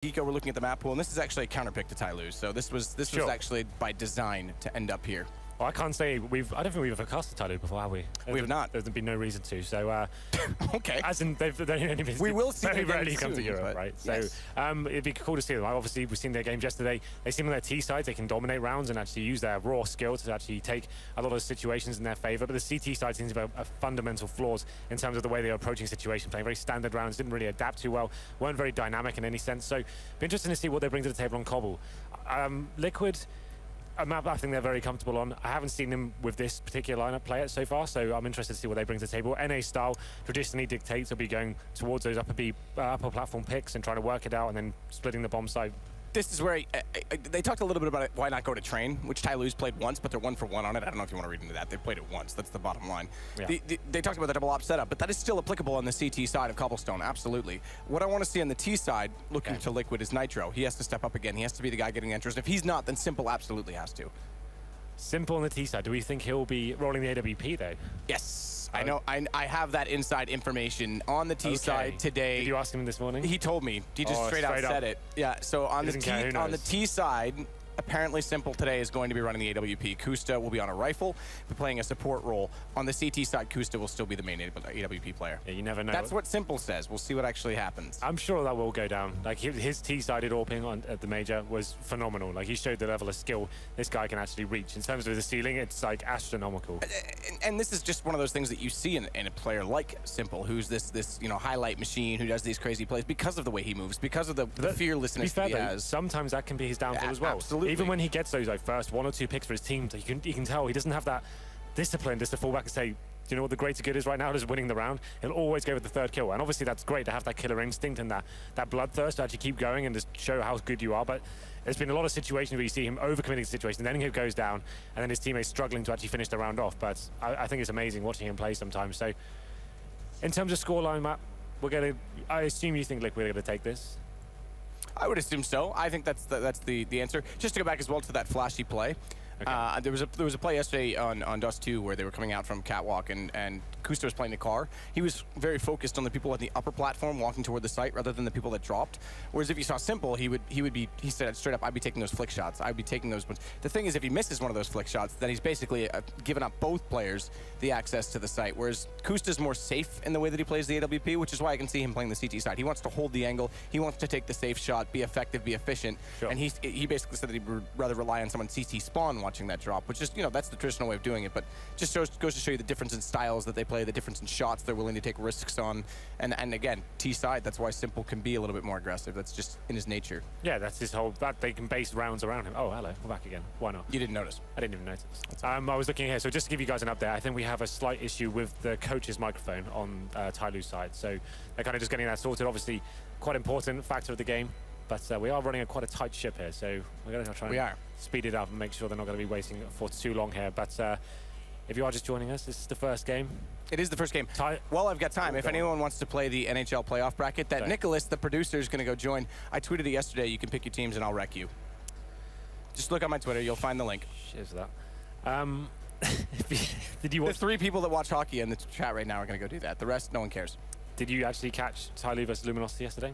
Geeko, we're looking at the map pool, and this is actually a counterpick to TyLoo. So this was actually by design to end up here. Well, I can't say I don't think we've ever casted TyLoo before, have we? We have not. There's been no reason to. So okay. As in, they've only been. We will see very them rarely soon, come to Europe, right? Yes. So it'd be cool to see them. Obviously, we've seen their games yesterday. They seem on their T side, they can dominate rounds and actually use their raw skill to actually take a lot of situations in their favor. But the CT side seems to have fundamental flaws in terms of the way they are approaching situations, playing very standard rounds, didn't really adapt too well, weren't very dynamic in any sense. So, be interesting to see what they bring to the table on Cobble. Liquid, a map I think they're very comfortable on. I haven't seen them with this particular lineup play it so far, so I'm interested to see what they bring to the table. NA style traditionally dictates they'll be going towards those upper platform picks and trying to work it out and then splitting the bomb site. This is where they talked a little bit about it, why not go to train, which TyLoo's played once, but they're 1-for-1 on it. I don't know if you want to read into that. They played it once. That's the bottom line. Yeah. They talked about the double op setup, but that is still applicable on the CT side of Cobblestone, absolutely. What I want to see on the T side, looking to Liquid, is Nitro. He has to step up again. He has to be the guy getting enters. If he's not, then Simple absolutely has to. Simple on the T side. Do we think he'll be rolling the AWP, though? Yes. I know. I have that inside information on the T side today. Did you ask him this morning? He told me. He just straight out said it. Yeah. So on the T side, apparently Simple today is going to be running the AWP. Kusta will be on a rifle, be playing a support role. On the CT side, Kusta will still be the main AWP player. Yeah, you never know. That's what Simple says. We'll see what actually happens. I'm sure that will go down. Like his T-sided AWPing at the major was phenomenal. Like he showed the level of skill this guy can actually reach. In terms of the ceiling, it's like astronomical. And this is just one of those things that you see in a player like Simple, who's this highlight machine who does these crazy plays because of the way he moves, because of the fearlessness that he has. Sometimes that can be his downfall as well. Absolutely. Even when he gets those first 1 or 2 picks for his team, you can tell he doesn't have that discipline just to fall back and say, do you know what the greater good is right now? Is winning the round. He'll always go with the third kill. And obviously that's great to have that killer instinct and that bloodthirst to actually keep going and just show how good you are. But there's been a lot of situations where you see him overcommitting situations, and then he goes down, and then his teammates struggling to actually finish the round off. But I think it's amazing watching him play sometimes. So in terms of scoreline, Matt, I assume you think Liquid are going to take this? I would assume so. I think that's the answer. Just to go back as well to that flashy play. Okay. There was a play yesterday on Dust 2 where they were coming out from Catwalk and Kusta was playing the car. He was very focused on the people on the upper platform walking toward the site rather than the people that dropped. Whereas if you saw Simple, he said straight up, I'd be taking those flick shots. I'd be taking those ones. The thing is, if he misses one of those flick shots, then he's basically given up both players the access to the site. Whereas Kusta's more safe in the way that he plays the AWP, which is why I can see him playing the CT side. He wants to hold the angle. He wants to take the safe shot, be effective, be efficient. Sure. And he basically said that he'd rather rely on someone CT spawn watching that drop, which is, that's the traditional way of doing it. But just goes to show you the difference in styles that they play, the difference in shots they're willing to take risks on. And again, T side, that's why Simple can be a little bit more aggressive. That's just in his nature. Yeah, that's his whole, that they can base rounds around him. Oh, hello, we're back again. Why not? You didn't notice. I didn't even notice. I was looking here, so just to give you guys an update, I think we have a slight issue with the coach's microphone on TyLoo's side. So they're kind of just getting that sorted. Obviously, quite important factor of the game. But we are running quite a tight ship here, so we're going to try and speed it up and make sure they're not going to be waiting for too long here. But if you are just joining us, this is the first game. It is the first game. Well, I've got time. If anyone wants to play the NHL playoff bracket, that Nicholas, the producer, is going to go join. I tweeted it yesterday. You can pick your teams and I'll wreck you. Just look on my Twitter. You'll find the link. Cheers for that. Did you watch? The 3 people that watch hockey in the chat right now are going to go do that. The rest, no one cares. Did you actually catch TyLoo versus Luminosity yesterday?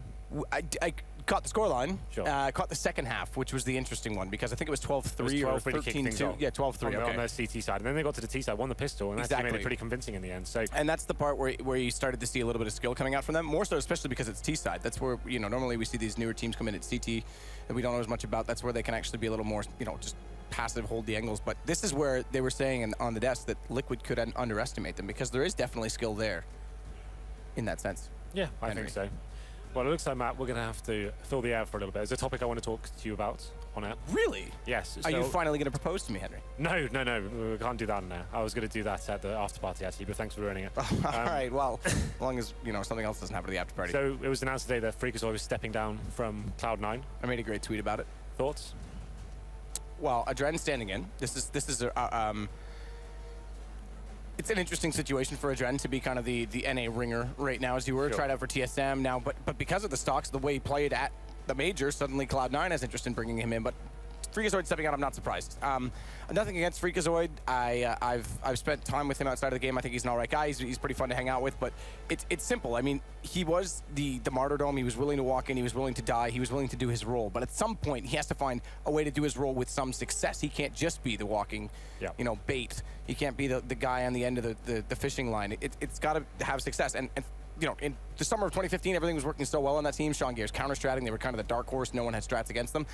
I caught the scoreline. Sure. Caught the second half, which was the interesting one, because I think it was 12-3 or 13-2. Yeah, 12-3. On the CT side. And then they got to the T side, won the pistol, and actually made it pretty convincing in the end. So, and that's the part where you started to see a little bit of skill coming out from them, more so especially because it's T side. That's where, normally we see these newer teams come in at CT that we don't know as much about. That's where they can actually be a little more, just passive, hold the angles. But this is where they were saying on the desk that Liquid could underestimate them, because there is definitely skill there in that sense. Yeah, I think so. Well, it looks like, Matt, we're going to have to fill the air for a little bit. There's a topic I want to talk to you about on air. Really? Yes. Are you finally going to propose to me, Henry? No, we can't do that now. I was going to do that at the after party, actually, but thanks for ruining it. All right, well, as long as, something else doesn't happen to the after party. So it was announced today that Freakazoid was stepping down from Cloud9. I made a great tweet about it. Thoughts? Well, Adren standing in. This is it's an interesting situation for Adren to be kind of the NA ringer right now, as you were tried out for TSM now, but because of the stocks, the way he played at the major, suddenly Cloud9 has interest in bringing him in. But Freakazoid stepping out, I'm not surprised. Nothing against Freakazoid. I've spent time with him outside of the game. I think he's an all right guy. He's pretty fun to hang out with, but it's simple. I mean, he was the martyrdom. He was willing to walk in. He was willing to die. He was willing to do his role. But at some point, he has to find a way to do his role with some success. He can't just be the walking, bait. He can't be the guy on the end of the fishing line. It's got to have success. And in the summer of 2015, everything was working so well on that team. Sean Gear's counter-stratting. They were kind of the dark horse. No one had strats against them.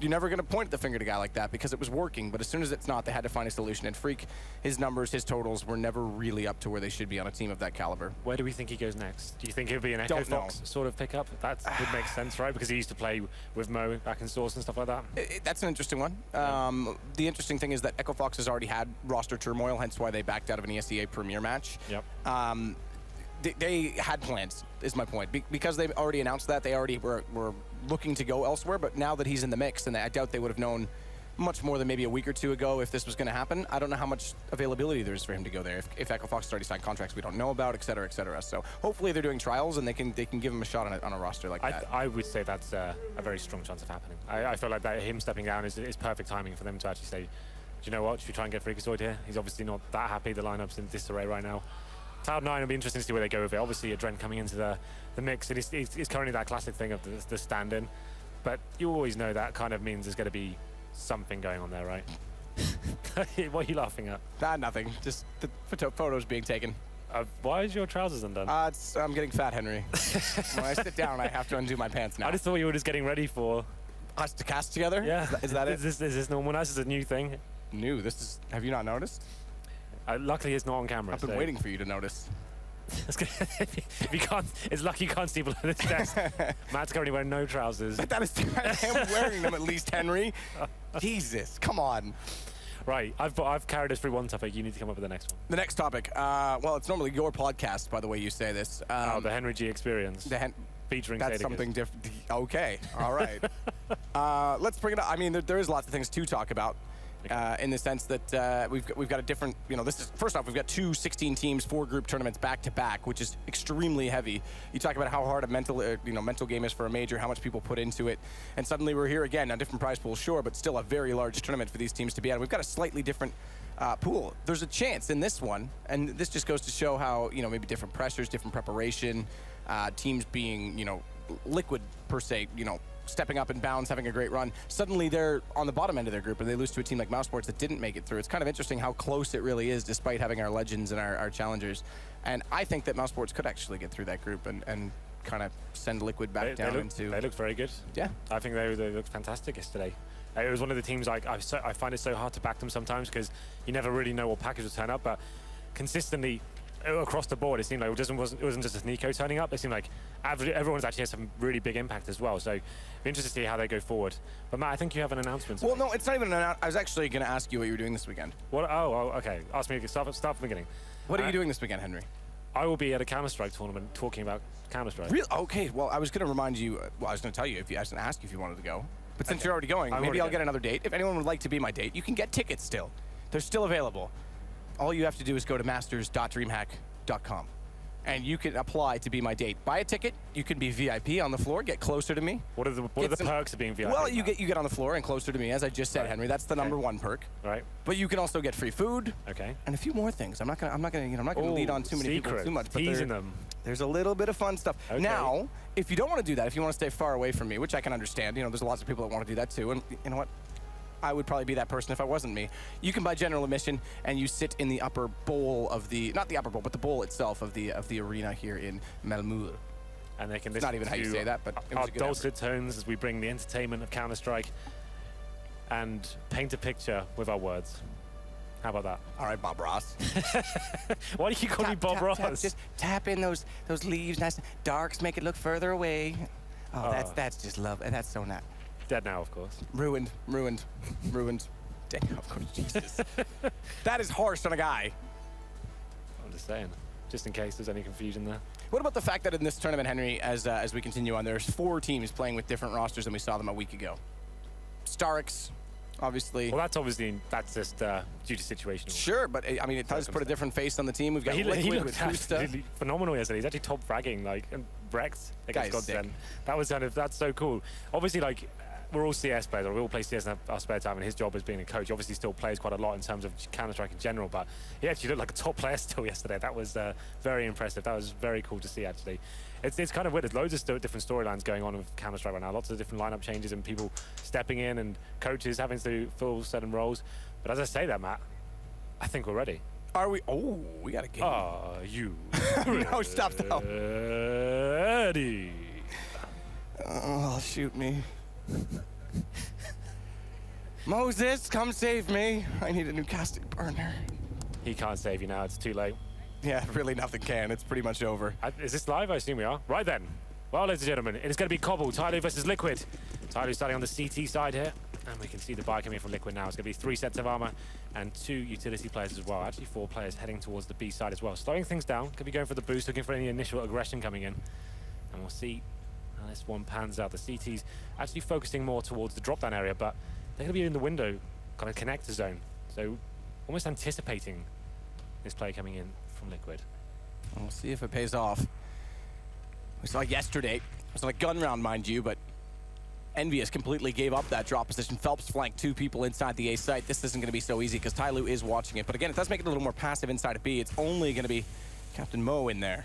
You're never going to point the finger at a guy like that because it was working. But as soon as it's not, they had to find a solution. And Freak, his numbers, his totals were never really up to where they should be on a team of that caliber. Where do we think he goes next? Do you think he'll be an Echo Fox sort of pickup? That would make sense, right? Because he used to play with Mo back in Source and stuff like that. That's an interesting one. The interesting thing is that Echo Fox has already had roster turmoil, hence why they backed out of an ESEA Premier match. Yep. They had plans, is my point. Because they already announced that, they already were looking to go elsewhere, but now that he's in the mix, and I doubt they would have known much more than maybe a week or two ago if this was going to happen. I don't know how much availability there is for him to go there. If Echo Fox has already signed contracts we don't know about, et cetera, et cetera. So hopefully they're doing trials and they can give him a shot on a roster like that. I would say that's a very strong chance of happening. I feel like that him stepping down is perfect timing for them to actually say, do you know what, should we try and get Freakazoid here? He's obviously not that happy. The lineup's in disarray right now. Cloud9 will be interesting to see where they go with it. Obviously, Adren coming into the mix. It's currently that classic thing of the stand-in. But you always know that kind of means there's going to be something going on there, right? What are you laughing at? Nothing. Just the photos being taken. Why is your trousers undone? I'm getting fat, Henry. When I sit down, I have to undo my pants now. I just thought you were just getting ready for us to cast together? Yeah. Is that it? Is this normal? This is a new thing. New? Have you not noticed? Luckily, it's not on camera. I've been waiting for you to notice. If you can't, it's lucky you can't see below this desk. Matt's currently wearing no trousers. That is, I am wearing them at least, Henry. Jesus, come on. Right, I've carried us through one topic. You need to come up with the next one. The next topic. Well, it's normally your podcast, by the way you say this. The Henry G Experience. Featuring That's something different. Okay, all right. Let's bring it up. I mean, there is lots of things to talk about. In the sense that we've got a different, this is, first off, we've got 2 16 teams, 4 group tournaments back to back, which is extremely heavy. You talk about how hard a mental game is for a major, how much people put into it, and suddenly we're here again, a different prize pool, sure, but still a very large tournament for these teams to be at. We've got a slightly different pool. There's a chance in this one, and this just goes to show how, maybe different pressures, different preparation, teams being, liquid per se, stepping up in bounds, having a great run. Suddenly they're on the bottom end of their group and they lose to a team like Mousesports that didn't make it through. It's kind of interesting how close it really is despite having our legends and our challengers. And I think that Mousesports could actually get through that group and kind of send Liquid back down into... They looked very good. Yeah. I think they looked fantastic yesterday. It was one of the teams I find it so hard to back them sometimes because you never really know what package will turn up, but consistently across the board, it seemed like it wasn't just a Nico turning up. It seemed like everyone's actually had some really big impact as well. So, it'll be interesting to see how they go forward. But Matt, I think you have an announcement. Well, no, it's not even an announcement. I was actually going to ask you what you were doing this weekend. What? Oh, okay. Ask me. Start from the beginning. What are you doing this weekend, Henry? I will be at a Counter-Strike tournament talking about Counter-Strike. Really? Okay. Well, I was going to remind you. Well, I was going to tell you. I was going to ask you if you wanted to go. But since you're already going, maybe I'll get another date. If anyone would like to be my date, you can get tickets still. They're still available. All you have to do is go to masters.dreamhack.com. And you can apply to be my date. Buy a ticket. You can be VIP on the floor. Get closer to me. What are the perks of being VIP? Well, you get on the floor and closer to me, as I just said, Henry. That's the number one perk. Right. But you can also get free food. Okay. And a few more things. I'm not gonna lead on too many people too much. But there's a little bit of fun stuff. Okay. Now, if you don't want to do that, if you want to stay far away from me, which I can understand, there's lots of people that want to do that too. And you know what? I would probably be that person if I wasn't me. You can buy general admission and you sit in the upper bowl of not the upper bowl, but the bowl itself of the arena here in Malmö. And they can listen. Not even how you say that, but it was our dulcet tones as we bring the entertainment of Counter-Strike and paint a picture with our words. How about that? All right, Bob Ross. Why do you call me Bob Ross? Just tap in those leaves, nice darks, make it look further away. Oh, that's just love. That's so nice. Dead now, of course. Ruined. Dead now, of course. Jesus. That is harsh on a guy. I'm just saying, just in case there's any confusion there. What about the fact that in this tournament, Henry, as we continue on, there's 4 teams playing with different rosters than we saw them a week ago? Starix, obviously. Well, that's just due to situation. Sure, but I mean, it does put a different face on the team. We've got Liquid with Kusta. Phenomenal yesterday. He's actually top fragging, and wrecked against Godsend. That's so cool. Obviously, we're all CS players, or we all play CS in our spare time, and his job as being a coach obviously still plays quite a lot in terms of Counter-Strike in general, but he actually looked like a top player still yesterday. That was very impressive. That was very cool to see, actually. It's kind of weird. There's loads of different storylines going on with Counter-Strike right now. Lots of different lineup changes and people stepping in and coaches having to fill certain roles. But as I say that, Matt, I think we're ready. Are we? Oh, we got a game. Are you no, stop. ready? Oh, shoot me. Moses, come save me. I need a new casting partner. He can't save you now. It's too late. Yeah, really nothing can. It's pretty much over. Is this live? I assume we are. Right then. Well, ladies and gentlemen, it's going to be Cobble, TyLoo versus Liquid. TyLoo starting on the CT side here. And we can see the buy coming from Liquid now. It's going to be 3 sets of armor and 2 utility players as well. Actually, 4 players heading towards the B side as well. Slowing things down. Could be going for the boost, looking for any initial aggression coming in. And we'll see how this one pans out. The CT's actually focusing more towards the drop-down area, but they're going to be in the window, kind of connector zone. So almost anticipating this play coming in from Liquid. We'll see if it pays off. We saw yesterday. It was on a gun round, mind you, but Envious completely gave up that drop position. Phelps flanked 2 people inside the A site. This isn't going to be so easy because TyLoo is watching it. But again, it does make it a little more passive inside of B. It's only going to be Captain Mo in there.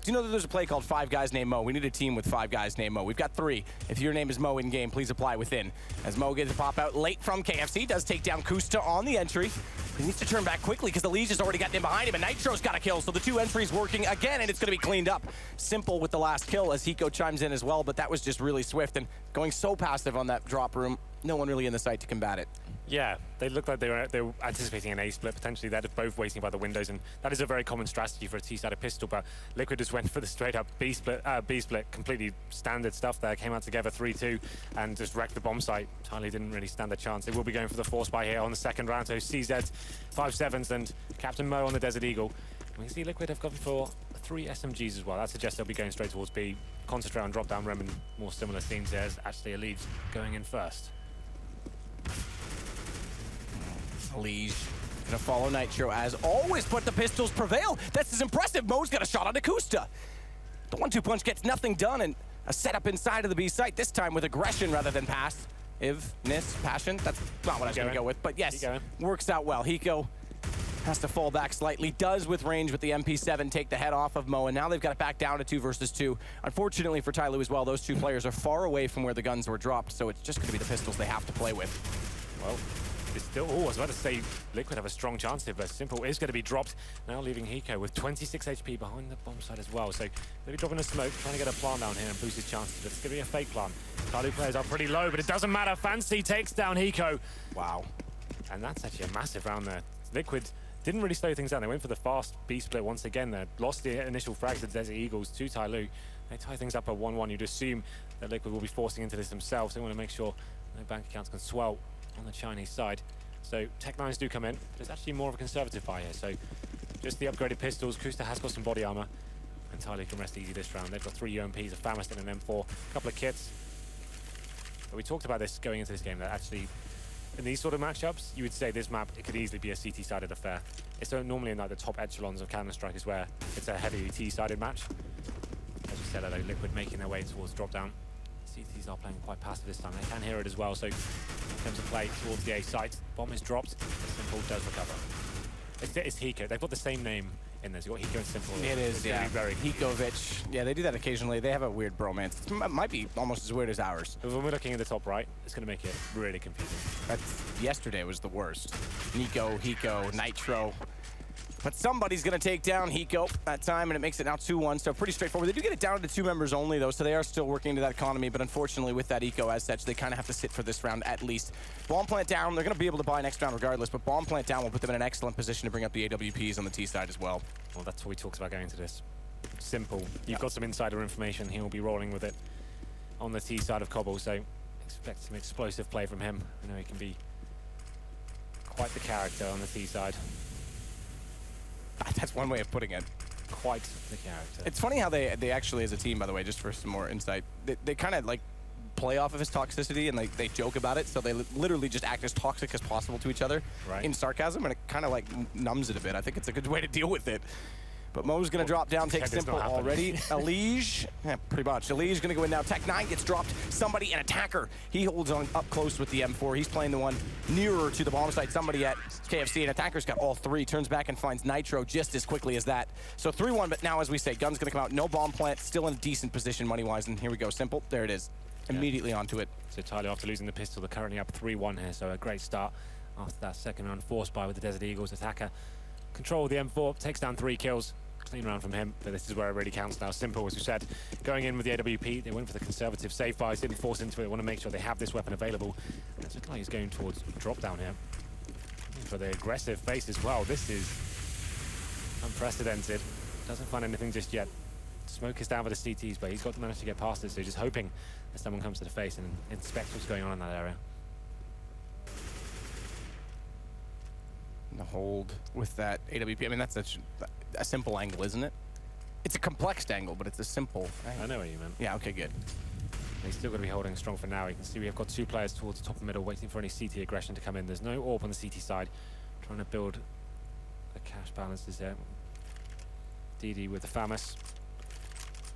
Do you know that there's a play called 5 Guys Named Mo? We need a team with 5 guys named Mo. We've got 3. If your name is Mo in game, please apply within. As Mo gets a pop out late from KFC, does take down Kusta on the entry. He needs to turn back quickly because the Liege has already gotten in behind him, and Nitro's got a kill, so the 2 entries working again, and it's going to be cleaned up. Simple with the last kill as Hiko chimes in as well, but that was just really swift and going so passive on that drop room. No one really in the site to combat it. Yeah, they looked like they were anticipating an A split. Potentially, they're both waiting by the windows, and that is a very common strategy for a T-sided pistol. But Liquid just went for the straight-up B split, completely standard stuff there. Came out together 3-2 and just wrecked the bomb site. TyLoo didn't really stand a chance. They will be going for the force buy here on the second round. So CZ 5-7s and Captain Mo on the Desert Eagle. We see Liquid have gone for 3 SMGs as well. That suggests they'll be going straight towards B. Concentrate on drop-down rim and more similar scenes here. As actually a lead going in first. Liege gonna follow Nitro as always, but the pistols prevail. This is impressive. Mo's got a shot on Akusta. The 1-2 punch gets nothing done, and a setup inside of the B site, this time with aggression rather than pass. Passion. That's not what I was gonna go with, but yes, works out well. Hiko has to fall back slightly, does with range with the MP7 take the head off of Mo, and now they've got it back down to 2 versus 2. Unfortunately for TyLoo as well, those 2 players are far away from where the guns were dropped, so it's just gonna be the pistols they have to play with. Well, it's still, I was about to say Liquid have a strong chance here, but Simple is going to be dropped. Now leaving Hiko with 26 HP behind the bomb site as well. So maybe dropping a smoke, trying to get a plant down here and boost his chances, but it's going to be a fake plant. TyLoo players are pretty low, but it doesn't matter. Fancy takes down Hiko. Wow. And that's actually a massive round there. Liquid didn't really slow things down. They went for the fast B split once again there. Lost the initial frags to Desert Eagles to TyLoo. They tie things up at 1-1. You'd assume that Liquid will be forcing into this themselves. They want to make sure no bank accounts can swell on the Chinese side. So Tech-9s do come in, but it's actually more of a conservative buy here. So just the upgraded pistols. Kusta has got some body armor, and TyLoo can rest easy this round. They've got 3 UMPs, a Famist and an M4, a couple of kits. But we talked about this going into this game, that actually in these sort of matchups, you would say this map, it could easily be a CT-sided affair. It's normally in like the top echelons of Counter-Strike is where it's a heavily T-sided match. As you said, though, Liquid making their way towards drop-down. CTs are playing quite passive this time. They can hear it as well, so in terms of play towards the A site, bomb is dropped, Simple does recover. It's Hiko. They've got the same name in this. You've got Hiko and Simple. It is, yeah. Hikovic. Yeah, they do that occasionally. They have a weird bromance. It might be almost as weird as ours. But when we're looking in the top right, it's going to make it really confusing. Yesterday was the worst. Nico, Hiko, Nitro. But somebody's going to take down Hiko that time, and it makes it now 2-1, so pretty straightforward. They do get it down to 2 members only, though, so they are still working into that economy, but unfortunately with that eco as such, they kind of have to sit for this round at least. Bomb plant down, they're going to be able to buy next round regardless, but bomb plant down will put them in an excellent position to bring up the AWPs on the T side as well. Well, that's what we talked about going into this. Simple. You've got some insider information. He will be rolling with it on the T side of Cobble, so expect some explosive play from him. I know he can be quite the character on the T side. That's one way of putting it. Quite the character. It's funny how they actually, as a team, by the way, just for some more insight, they kind of like play off of his toxicity and like they joke about it, so they literally just act as toxic as possible to each other in sarcasm, and it kind of like numbs it a bit. I think it's a good way to deal with it. But Mo's going to drop down, take Simple already. Elige, yeah, pretty much. Elige going to go in now. Tech 9 gets dropped. Somebody, an attacker. He holds on up close with the M4. He's playing the one nearer to the bomb site. Somebody at KFC, and attacker's got all three. Turns back and finds Nitro just as quickly as that. So 3-1, but now, as we say, gun's going to come out. No bomb plant, still in a decent position money-wise. And here we go. Simple, there it is. Immediately onto it. So TyLoo, after losing the pistol, they're currently up 3-1 here. So a great start after that second round. Forced by with the Desert Eagles attacker. Control the M4, takes down 3 kills. Clean round from him, but this is where it really counts now. Simple, as we said, going in with the AWP, they went for the conservative safe buys, didn't force into it. They want to make sure they have this weapon available. And it looks like he's going towards drop down here. For the aggressive face as well. This is unprecedented. Doesn't find anything just yet. Smoke is down for the CTs, but he's got to manage to get past it, so he's just hoping that someone comes to the face and inspects what's going on in that area. The hold with that AWP. I mean, that's a simple angle, isn't it? It's a complex angle, but it's a simple angle. I know what you meant. Yeah, okay, good. He's still going to be holding strong for now. You can see we have got 2 players towards the top and middle, waiting for any CT aggression to come in. There's no AWP on the CT side. Trying to build the cash balances there. DD with the FAMAS.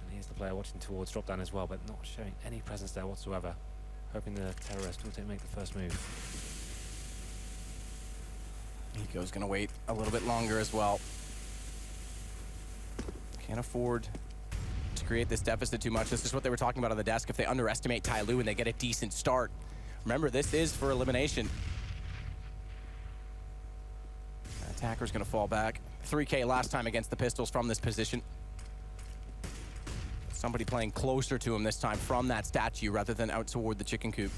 And here's the player watching towards drop down as well, but not showing any presence there whatsoever. Hoping the terrorist will make the first move. Nico's going to wait a little bit longer as well. Can't afford to create this deficit too much. This is what they were talking about on the desk. If they underestimate TyLoo and they get a decent start. Remember, this is for elimination. Attacker's going to fall back. 3K last time against the pistols from this position. Somebody playing closer to him this time from that statue rather than out toward the chicken coop.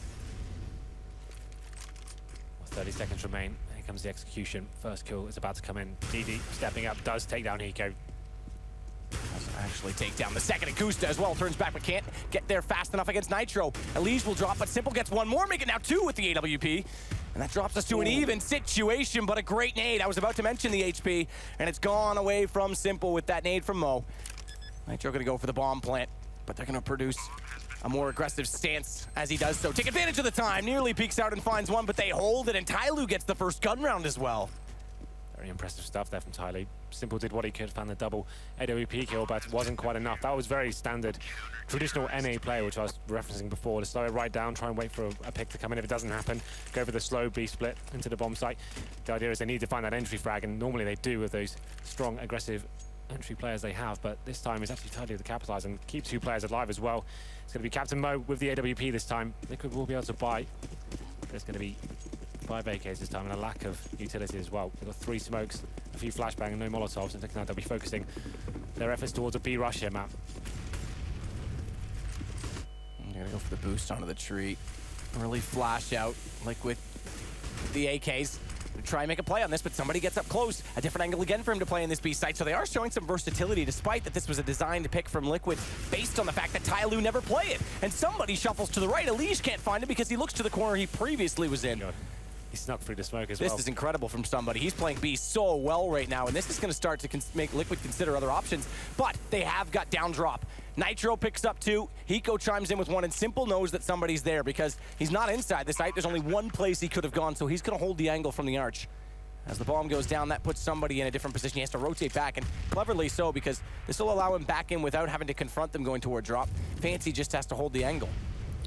30 seconds remain. Here comes the execution. First kill is about to come in. DD stepping up, does take down Hiko. Doesn't actually take down the second. Akusta as well turns back, but can't get there fast enough against Nitro. Elige will drop, but Simple gets one more, make it now 2 with the AWP. And that drops us to an even situation, but a great nade. I was about to mention the HP, and it's gone away from Simple with that nade from Mo. Nitro gonna go for the bomb plant, but they're gonna produce a more aggressive stance as he does so. Take advantage of the time, nearly peeks out and finds one, but they hold it, and TyLoo gets the first gun round as well. Very impressive stuff there from TyLoo. Simple did what he could, found the double AWP kill, but it wasn't quite enough. That was very standard, traditional NA play, which I was referencing before, to slow it right down, try and wait for a pick to come in. If it doesn't happen, go for the slow B split into the bomb site. The idea is they need to find that entry frag, and normally they do with those strong, aggressive entry players they have, but this time it's actually TyLoo to capitalize and keep 2 players alive as well. It's going to be Captain Mo with the AWP this time. Liquid will be able to buy. There's going to be 5 AKs this time and a lack of utility as well. They've got 3 smokes, a few flashbang and no molotovs, and they'll be focusing their efforts towards a B rush here, Matt. I'm going to go for the boost onto the tree. Really flash out Liquid with the AKs. Try and make a play on this, but somebody gets up close. A different angle again for him to play in this B site, so they are showing some versatility despite that this was a designed pick from Liquid based on the fact that TyLoo never play it. And somebody shuffles to the right. Elige can't find it because he looks to the corner he previously was in. God. He snuck through the smoke as well. This is incredible from somebody. He's playing B so well right now, and this is going to start to make Liquid consider other options, but they have got down drop. Nitro picks up 2, Hiko chimes in with 1, and Simple knows that somebody's there because he's not inside the site. There's only one place he could have gone, so he's going to hold the angle from the arch. As the bomb goes down, that puts somebody in a different position. He has to rotate back, and cleverly so, because this will allow him back in without having to confront them going toward drop. Fancy just has to hold the angle.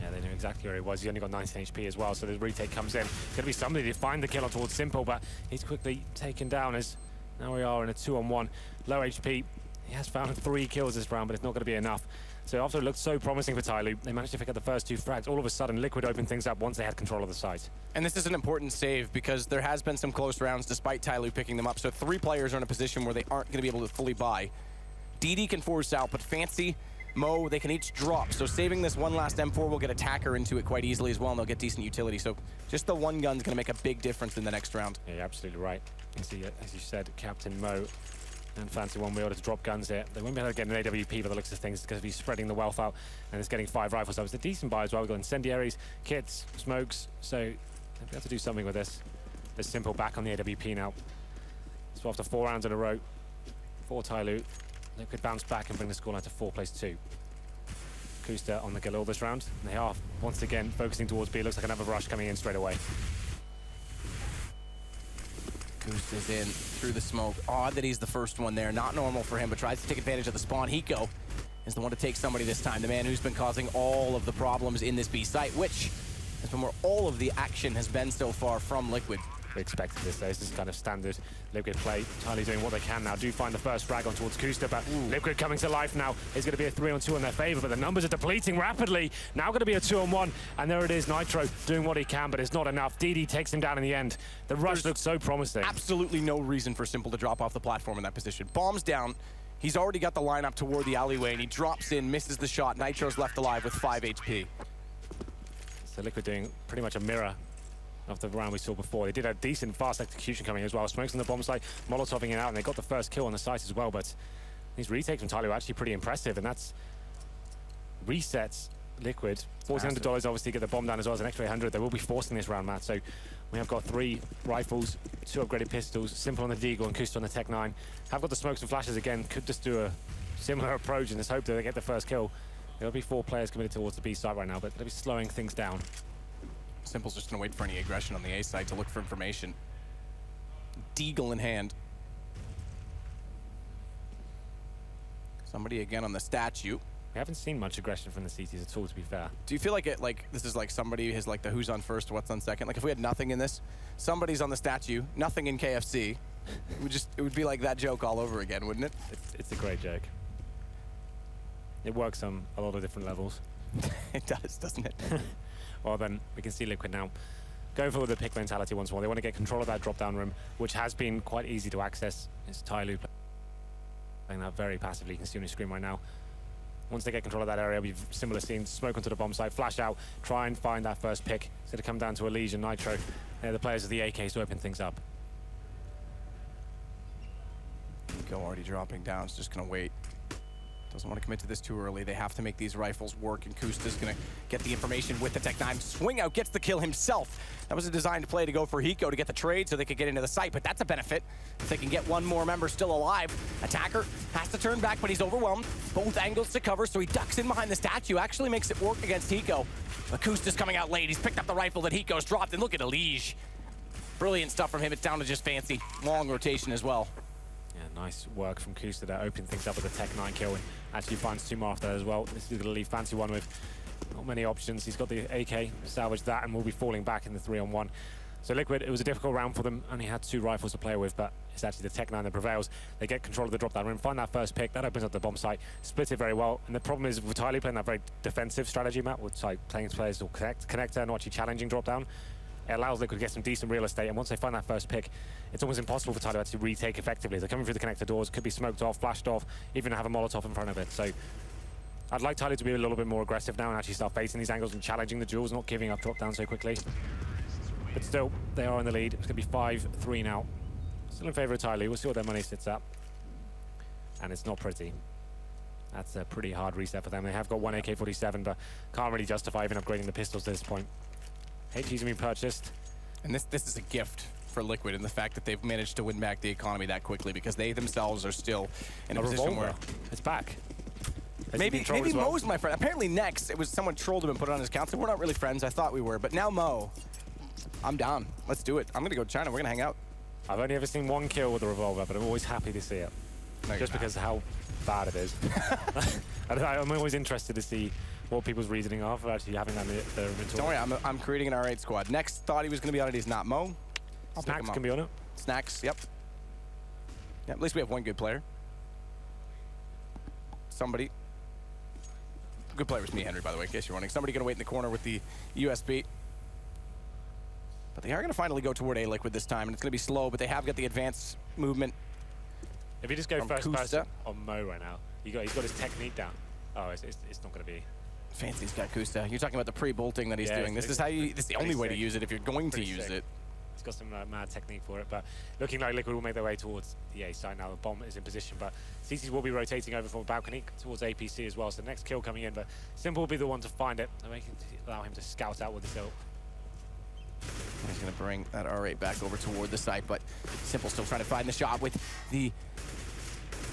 Yeah, they knew exactly where he was. He only got 19 HP as well, so the retake comes in. Going to be somebody to find the killer towards Simple, but he's quickly taken down as now we are in a 2-on-1. Low HP. He has found 3 kills this round, but it's not going to be enough. So after it looked so promising for TyLoo, they managed to pick up the first 2 frags. All of a sudden, Liquid opened things up once they had control of the site. And this is an important save because there has been some close rounds despite TyLoo picking them up. So 3 players are in a position where they aren't going to be able to fully buy. DD can force out, but Fancy, Mo, they can each drop. So saving this one last M4 will get attacker into it quite easily as well, and they'll get decent utility. So just the one gun's going to make a big difference in the next round. Yeah, you're absolutely right. You see, as you said, Captain Mo and Fancy won't be able to drop guns here. They won't be able to get an AWP by the looks of things. It's going to be spreading the wealth out, and it's getting 5 rifles. So it's a decent buy as well. We've got incendiaries, kits, smokes. So they'll be able to do something with this. There's Simple back on the AWP now. So after 4 rounds in a row for TyLoo, they could bounce back and bring the scoreline to 4-2. Kusta on the Galil this round. And they are once again focusing towards B. Looks like another rush coming in straight away. Goose is in through the smoke. Odd that he's the first one there. Not normal for him, but tries to take advantage of the spawn. Hiko is the one to take somebody this time. The man who's been causing all of the problems in this B site, which has been where all of the action has been so far from Liquid. We expected this, though. This is kind of standard Liquid play. TyLoo doing what they can now. Do find the first frag on towards Kusta, but Liquid coming to life now. Is going to be a 3-on-2 in their favor, but the numbers are depleting rapidly. Now going to be a 2-on-1, and there it is. Nitro doing what he can, but it's not enough. DD takes him down in the end. The rush looks so promising. Absolutely no reason for Simple to drop off the platform in that position. Bombs down. He's already got the lineup toward the alleyway, and he drops in, misses the shot. Nitro's left alive with 5 HP. So Liquid doing pretty much a mirror of the round we saw before. They did a decent fast execution coming as well. Smokes on the bomb site, Molotoving it out, and they got the first kill on the site as well. But these retakes from TyLoo are actually pretty impressive, and that's resets Liquid. $1,400 obviously get the bomb down as well as an extra 800. They will be forcing this round, Matt. So we have got 3 rifles, 2 upgraded pistols, Simple on the Deagle and Kusta on the Tech 9. Have got the smokes and flashes again. Could just do a similar approach and just hope that they get the first kill. There'll be 4 players committed towards the B site right now, but they'll be slowing things down. Simple's just going to wait for any aggression on the A side to look for information. Deagle in hand. Somebody again on the statue. We haven't seen much aggression from the CTs at all, to be fair. Do you feel like this is like somebody has like the who's on first, what's on second? Like if we had nothing in this, somebody's on the statue, nothing in KFC. It would be like that joke all over again, wouldn't it? It's a great joke. It works on a lot of different levels. It does, doesn't it? Well, then we can see Liquid now going for the pick mentality once more. They want to get control of that drop-down room, which has been quite easy to access. It's TyLoo playing that very passively. You can see on your screen right now. Once they get control of that area, we've similar scenes. Smoke onto the bomb site, flash out, try and find that first pick. It's going to come down to Elise and Nitro. They're the players of the AKs to open things up. Go already dropping down. It's just going to wait. Doesn't want to commit to this too early. They have to make these rifles work, and Kusta's going to get the information with the Tech 9. Swing out, gets the kill himself. That was a designed play to go for Hiko to get the trade so they could get into the site, but that's a benefit. If they can get one more member still alive, Attacker has to turn back, but he's overwhelmed. Both angles to cover, so he ducks in behind the statue. Actually makes it work against Hiko. But Kusta's coming out late. He's picked up the rifle that Hiko's dropped, and look at Elise. Brilliant stuff from him. It's down to just fancy. Long rotation as well. Yeah, nice work from Kusta there, opening things up with a Tech 9 kill, and actually finds 2 more after that as well. This is going to leave Fancy one with not many options. He's got the AK, salvaged that, and will be falling back in the 3-on-1. So Liquid, it was a difficult round for them. Only had 2 rifles to play with, but it's actually the Tech 9 that prevails. They get control of the drop-down room, find that first pick. That opens up the bomb site, split it very well. And the problem is with TyLoo playing that very defensive strategy, Matt, with playing players to connector, not actually challenging drop-down. It allows Liquid to get some decent real estate, and once they find that first pick, it's almost impossible for TyLoo to actually retake effectively. They're coming through the connector doors, could be smoked off, flashed off, even have a Molotov in front of it. So I'd like TyLoo to be a little bit more aggressive now and actually start facing these angles and challenging the duels, not giving up drop down so quickly. But still, they are in the lead. It's going to be 5-3 now. Still in favor of TyLoo. We'll see what their money sits at. And it's not pretty. That's a pretty hard reset for them. They have got 1 AK-47, but can't really justify even upgrading the pistols at this point. HG's been purchased. And this is a gift for Liquid in the fact that they've managed to win back the economy that quickly, because they themselves are still in a position where it's back. Maybe Mo's my friend. Apparently next, it was someone trolled him and put it on his account. So we're not really friends. I thought we were, but now Mo, I'm down. Let's do it. I'm gonna go to China. We're gonna hang out. I've only ever seen 1 kill with a revolver, but I'm always happy to see it. No, just because of how bad it is. I'm always interested to see what people's reasoning are for actually having that in their inventory. Don't worry, I'm creating an R8 squad. Next thought he was going to be on it, he's not. Mo, Snacks can be on it. Snacks, yep. At least we have 1 good player. Somebody. Good player was me, Henry, by the way, in case you're wondering. Somebody going to wait in the corner with the USB. But they are going to finally go toward A Liquid this time, and it's going to be slow, but they have got the advanced movement. If you just go first person on Mo right now, he's got his technique down. Oh, it's not going to be. Fancy's got Kusta. You're talking about the pre-bolting that he's doing. This is the only way to use it if you're going to use it. He's got some mad technique for it, but looking like Liquid will make their way towards the A side now. The bomb is in position, but CCs will be rotating over from a balcony towards APC as well. So the next kill coming in, but Simple will be the one to find it. And we can allow him to scout out with the kill. He's going to bring that R8 back over toward the site, but Simple still trying to find the shot with the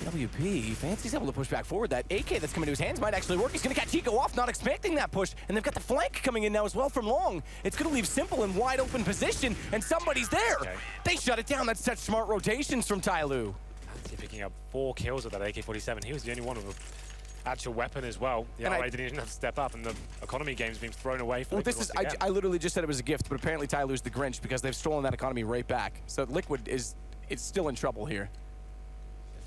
WP, Fancy's able to push back forward. That AK that's coming to his hands might actually work. He's going to catch Hiko off, not expecting that push. And they've got the flank coming in now as well from Long. It's going to leave Simple in wide open position, and somebody's there. Okay. They shut it down. That's such smart rotations from TyLoo. Fancy picking up 4 kills with that AK-47. He was the only one with an actual weapon as well. The RA didn't even have to step up, and the economy game's been thrown away. For this is, I literally just said it was a gift, but apparently TyLoo's the Grinch because they've stolen that economy right back. So Liquid it's still in trouble here.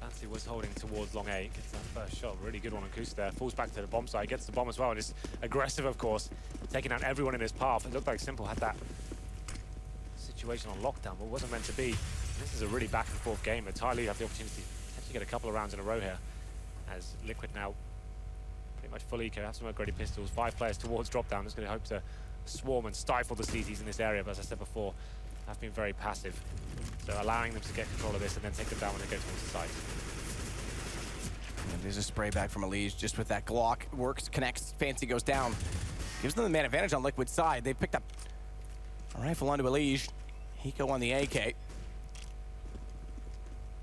Fancy was holding towards long A, gets that first shot, really good one on Kusa there, falls back to the bomb site, gets the bomb as well, and is aggressive, of course, taking out everyone in his path. It looked like Simple had that situation on lockdown, but it wasn't meant to be. This is a really back and forth game, but TyLoo have the opportunity to potentially get a couple of rounds in a row here, as Liquid now pretty much full eco, have some upgraded pistols, 5 players towards drop down, just going to hope to swarm and stifle the CTs in this area, but as I said before, have been very passive. So allowing them to get control of this and then take them down when they go towards the site. And there's a spray back from Elige just with that Glock. Works, connects, Fancy goes down. Gives them the man advantage on Liquid's side. They picked up a rifle onto Elige. Hiko on the AK.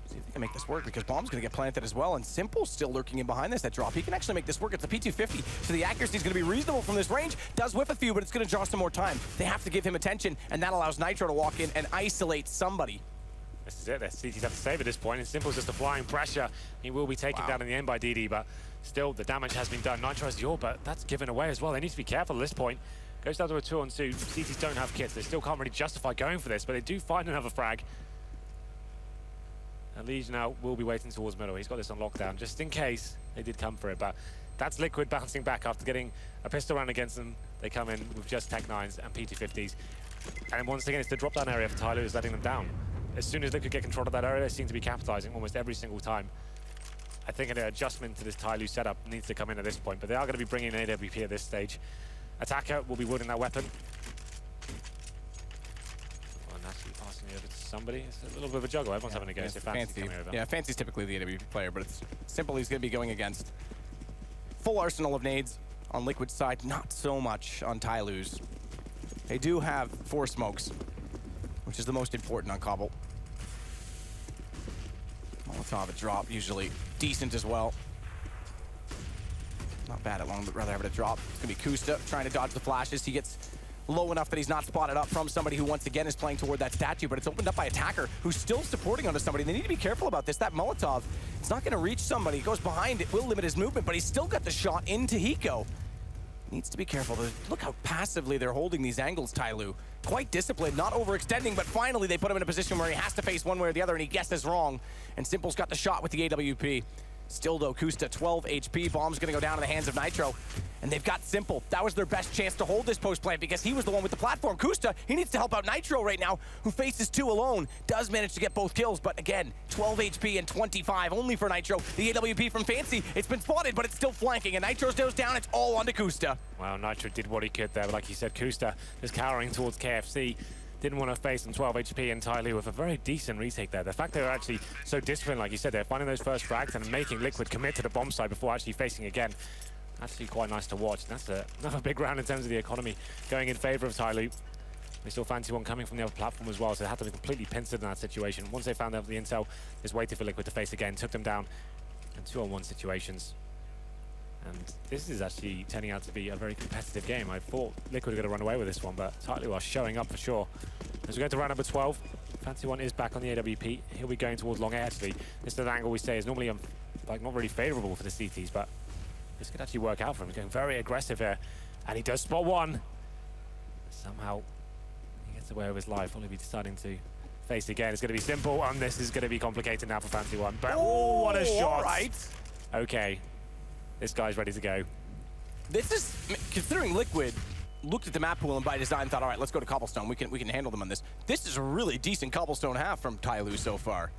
See if they can make this work because Bomb's going to get planted as well. And Simple still lurking in behind this. That drop. He can actually make this work. It's a P250. So the accuracy is going to be reasonable from this range. Does whiff a few, but it's going to draw some more time. They have to give him attention. And that allows Nitro to walk in and isolate somebody. This is it. The CTs have to save at this point. And Simple's just applying pressure. He will be taken down in the end by DD, but still the damage has been done. Nitro has the ore, but that's given away as well. They need to be careful at this point. Goes down to a 2-on-2. CTs don't have kits. They still can't really justify going for this, but they do find another frag. Elige now will be waiting towards middle. He's got this on lockdown just in case they did come for it, but that's Liquid bouncing back after getting a pistol round against them. They come in with just Tech 9s and P250s. And once again, it's the drop down area for TyLoo is letting them down. As soon as they could get control of that area, they seem to be capitalizing almost every single time. I think an adjustment to this TyLoo setup needs to come in at this point, but they are going to be bringing in AWP at this stage. Attacker will be wielding that weapon. And actually passing it over to somebody. It's a little bit of a juggle. Everyone's having a go, so Fancy coming over. Yeah, Fancy's typically the AWP player, but it's Simple he's going to be going against. Full arsenal of nades on Liquid's side, not so much on TyLoo's. They do have 4 smokes, which is the most important on Cobble. Molotov a drop, usually decent as well. Not bad at long, but rather have it a drop. It's gonna be Kusta trying to dodge the flashes. He gets low enough that he's not spotted up from somebody who once again is playing toward that statue, but it's opened up by Attacker, who's still supporting onto somebody. They need to be careful about this. That Molotov, it's not gonna reach somebody. It goes behind, it will limit his movement, but he's still got the shot into Hiko. Needs to be careful. Look how passively they're holding these angles, TyLoo. Quite disciplined, not overextending, but finally they put him in a position where he has to face one way or the other, and he guesses wrong. And Simple's got the shot with the AWP. Still though, Kusta, 12 HP. Bomb's gonna go down in the hands of Nitro. And they've got Simple. That was their best chance to hold this post plant because he was the one with the platform. Kusta, he needs to help out Nitro right now, who faces 2 alone. Does manage to get both kills, but again, 12 HP and 25 only for Nitro. The AWP from Fancy, it's been spotted, but it's still flanking, and Nitro goes down. It's all onto Kusta. Wow, Nitro did what he could there, but like you said, Kusta is cowering towards KFC. Didn't want to face them 12 HP and TyLoo with a very decent retake there. The fact they were actually so disciplined, like you said, they're finding those first frags and making Liquid commit to the bomb side before actually facing again. Actually quite nice to watch. That's another big round in terms of the economy going in favor of TyLoo. They still fancy one coming from the other platform as well, so they had to be completely pincered in that situation. Once they found out the intel, just waited for Liquid to face again, took them down in 2-on-1 situations. And this is actually turning out to be a very competitive game. I thought Liquid were going to run away with this one, but TyLoo are showing up for sure. As we go to round number 12, Fancy One is back on the AWP. He'll be going towards long A actually. This is an angle we say is normally like not really favorable for the CTs, but this could actually work out for him. He's going very aggressive here, and he does spot one. Somehow he gets away with his life. Will he be deciding to face again? It's going to be Simple, and this is going to be complicated now for Fancy One. But oh, what a shot! All right. Okay, this guy's ready to go. This is, considering Liquid looked at the map pool and by design thought, all right, let's go to Cobblestone. We can handle them on this. This is a really decent Cobblestone half from TyLoo so far.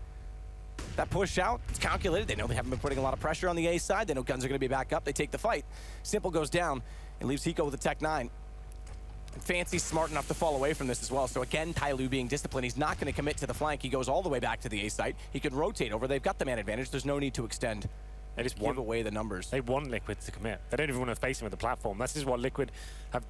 That push out, it's calculated. They know they haven't been putting a lot of pressure on the A side. They know guns are going to be back up. They take the fight. Simple goes down and leaves Hiko with a Tech 9. And Fancy's smart enough to fall away from this as well. So again, TyLoo being disciplined. He's not going to commit to the flank. He goes all the way back to the A site. He can rotate over. They've got the man advantage. There's no need to extend. They just give away the numbers. They want Liquid to commit. They don't even want to face him with the platform. This is what Liquid have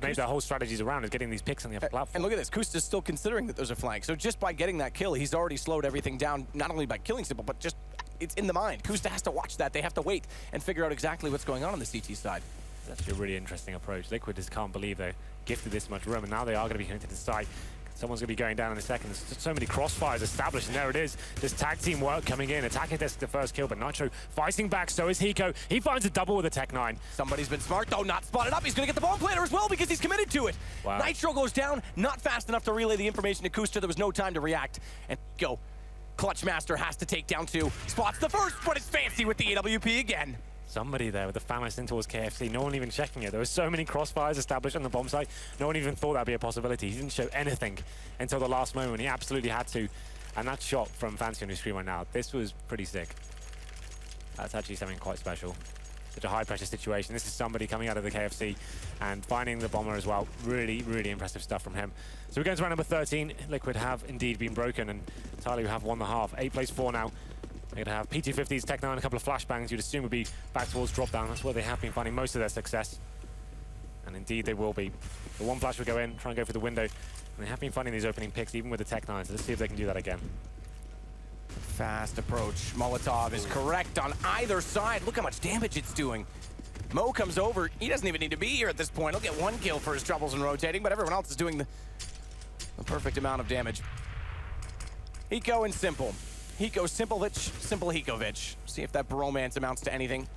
made their whole strategies around, is getting these picks on the upper platform. And look at this, Kusta's still considering that there's a flank. So just by getting that kill, he's already slowed everything down, not only by killing Simple, but just it's in the mind. Kusta has to watch that. They have to wait and figure out exactly what's going on the CT side. That's actually a really interesting approach. Liquid just can't believe they're gifted this much room, and now they are going to be coming to the site. Someone's going to be going down in a second. There's just so many crossfires established, and there it is. This tag team work coming in. Attacking this the first kill, but Nitro fighting back, so is Hiko. He finds a double with a Tech 9. Somebody's been smart, though, not spotted up. He's going to get the bomb planter as well because he's committed to it. Wow. Nitro goes down, not fast enough to relay the information to Kusta. There was no time to react. And go. Clutch Master has to take down 2. Spots the first, but it's Fancy with the AWP again. Somebody there with the Famas in towards KFC, no one even checking it. There were so many crossfires established on the bomb site, no one even thought that'd be a possibility. He didn't show anything until the last moment when he absolutely had to. And that shot from Fancy on his screen right now, this was pretty sick. That's actually something quite special. Such a high pressure situation. This is somebody coming out of the KFC and finding the bomber as well. Really, really impressive stuff from him. So we're going to round number 13. Liquid have indeed been broken, and TyLoo have won the half. 8 plays 4 now. They're going to have P250s, Tech 9, a couple of flashbangs you'd assume would be back towards drop down. That's where they have been finding most of their success. And indeed they will be. The one flash will go in, try and go for the window. And they have been finding these opening picks even with the Tech 9, so let's see if they can do that again. Fast approach. Molotov is correct on either side. Look how much damage it's doing. Mo comes over. He doesn't even need to be here at this point. He'll get 1 kill for his troubles in rotating, but everyone else is doing the perfect amount of damage. Hiko and Simple. Hiko Simplevic, Simple Hikovic. See if that bromance amounts to anything.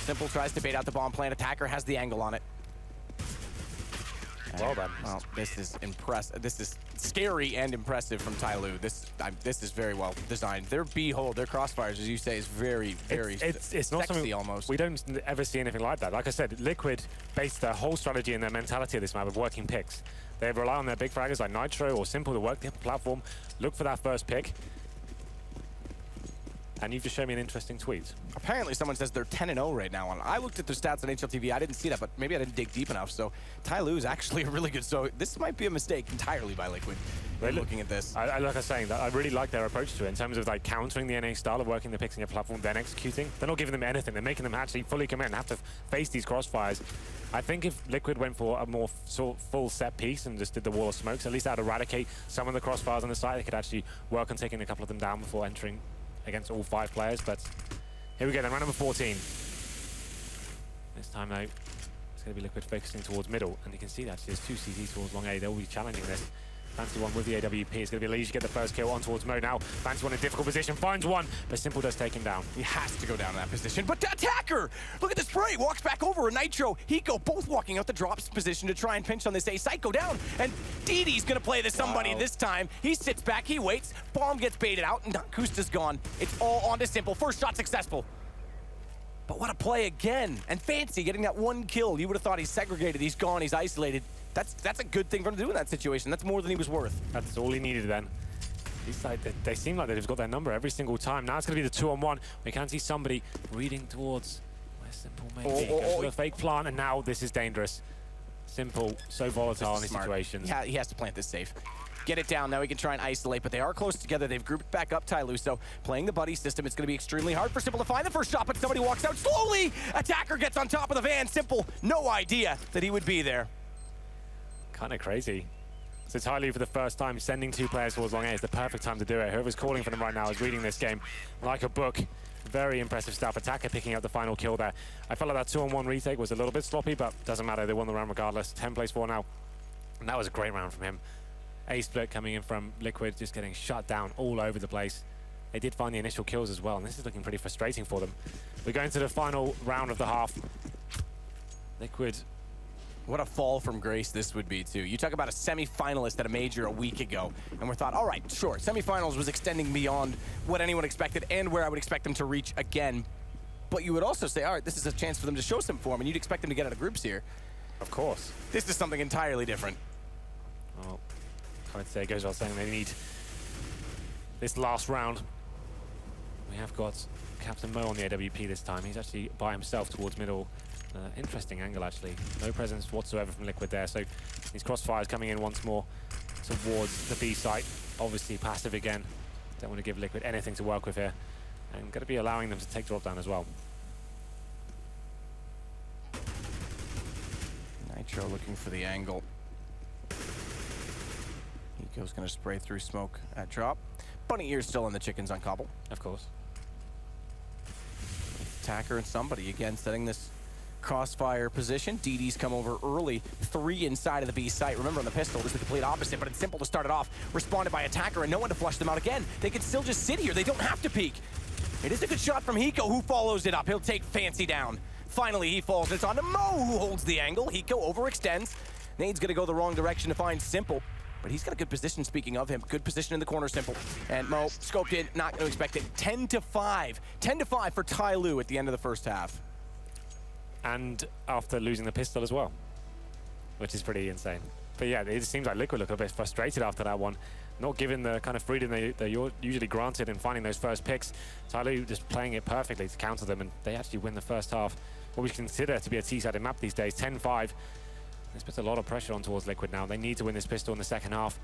Simple tries to bait out the bomb plan. Attacker has the angle on it. Well done. Well, this is impressive. This is scary and impressive from TyLoo. This is very well designed. Their B-hold, their crossfires, as you say, is very, very it's not sexy almost. We don't ever see anything like that. Like I said, Liquid based their whole strategy and their mentality of this map of working picks. They rely on their big fraggers like Nitro or Simple to work the platform, look for that first pick. And you've just shown me an interesting tweet. Apparently someone says they're 10-0 right now. I looked at their stats on HLTV. I didn't see that, but maybe I didn't dig deep enough. So TyLoo is actually really good. So this might be a mistake entirely by Liquid. Looking at this. Like I was saying, I really like their approach to it in terms of like countering the NA style of working the picks in your platform, then executing. They're not giving them anything. They're making them actually fully commit and have to face these crossfires. I think if Liquid went for a more full set piece and just did the wall of smokes, at least that would eradicate some of the crossfires on the side. They could actually work on taking a couple of them down before entering against all 5 players, but here we go then, round number 14. This time though, it's going to be Liquid focusing towards middle, and you can see that there's 2 CTs towards long A. They'll be challenging this. Fancy one with the AWP. It's going to be Lige to get the first kill on towards Mo now. Fancy one in a difficult position, finds one, but Simple does take him down. He has to go down in that position, but Attacker! Look at this spray, walks back over, and Nitro, Hiko, both walking out the drops position to try and pinch on this A. Psycho down, and DD's going to play this somebody this time. He sits back, he waits, bomb gets baited out, and Kusta's gone. It's all on to Simple. First shot successful. But what a play again, and Fancy getting that 1 kill. You would have thought he's segregated, he's gone, he's isolated. That's a good thing for him to do in that situation. That's more than he was worth. That's all he needed then. They seem like they've got their number every single time. Now it's going to be the 2-on-1. We can see somebody reading towards where Simple may be. Goes for the fake plant, and now this is dangerous. Simple, so volatile in these situations. Yeah, he has to plant this safe. Get it down, now he can try and isolate, but they are close together. They've grouped back up TyLoo, so playing the buddy system, it's going to be extremely hard for Simple to find the first shot, but somebody walks out slowly. Attacker gets on top of the van. Simple, no idea that he would be there. Kind of crazy. So TyLoo for the first time sending 2 players towards long A is the perfect time to do it. Whoever's calling for them right now is reading this game like a book. Very impressive stuff. Attacker picking up the final kill there. I felt like that 2-on-1 retake was a little bit sloppy, but doesn't matter. They won the round regardless. 10 plays 4 now. And that was a great round from him. A split coming in from Liquid, just getting shut down all over the place. They did find the initial kills as well, and this is looking pretty frustrating for them. We're going to the final round of the half. Liquid. What a fall from grace this would be, too. You talk about a semi-finalist at a major a week ago, and we thought, all right, sure, semi-finals was extending beyond what anyone expected and where I would expect them to reach again. But you would also say, all right, this is a chance for them to show some form, and you'd expect them to get out of groups here. Of course. This is something entirely different. Well, I would say it goes without saying they need this last round. We have got Captain Mo on the AWP this time. He's actually by himself towards middle. Interesting angle, actually. No presence whatsoever from Liquid there. So these crossfires coming in once more towards the B site. Obviously passive again. Don't want to give Liquid anything to work with here. And going to be allowing them to take drop down as well. Nitro looking for the angle. Hiko's going to spray through smoke at drop. Bunny ears still on the chickens on Cobble. Of course. Attacker and somebody again setting this crossfire position. DD's come over early. 3 inside of the B site. Remember on the pistol, this is the complete opposite, but it's simple to start it off. Responded by Attacker and no one to flush them out again. They can still just sit here. They don't have to peek. It is a good shot from Hiko, who follows it up. He'll take Fancy down. Finally, he falls. It's on to Mo, who holds the angle. Hiko overextends. Nade's gonna go the wrong direction to find Simple. But he's got a good position, speaking of him. Good position in the corner, Simple. And Mo, scoped in, not going to expect it. 10-5. 10-5 for TyLoo at the end of the first half. And after losing the pistol as well, which is pretty insane. But yeah, it seems like Liquid look a bit frustrated after that one. Not given the kind of freedom they're usually granted in finding those first picks. TyLoo just playing it perfectly to counter them, and they actually win the first half. What we consider to be a T-sided map these days, 10-5. This puts a lot of pressure on towards Liquid now. They need to win this pistol in the second half.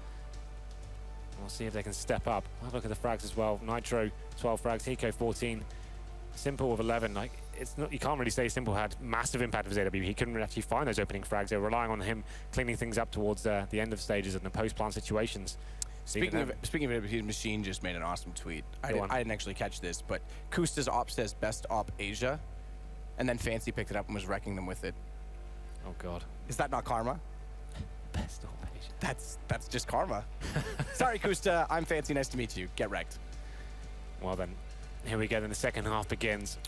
We'll see if they can step up. Have a look at the frags as well. Nitro, 12 frags. Hiko, 14. Simple with 11. Like, it's not, you can't really say Simple had massive impact with ZW. He couldn't actually find those opening frags. They were relying on him cleaning things up towards the end of stages and the post-plant situations. Speaking of it, his machine just made an awesome tweet. I didn't actually catch this, but Kusta's op says best op Asia, and then Fancy picked it up and was wrecking them with it. Oh God. Is that not karma? Best op Asia. That's just karma. Sorry, Kusta. I'm Fancy. Nice to meet you. Get wrecked. Well then, here we go. Then the second half begins.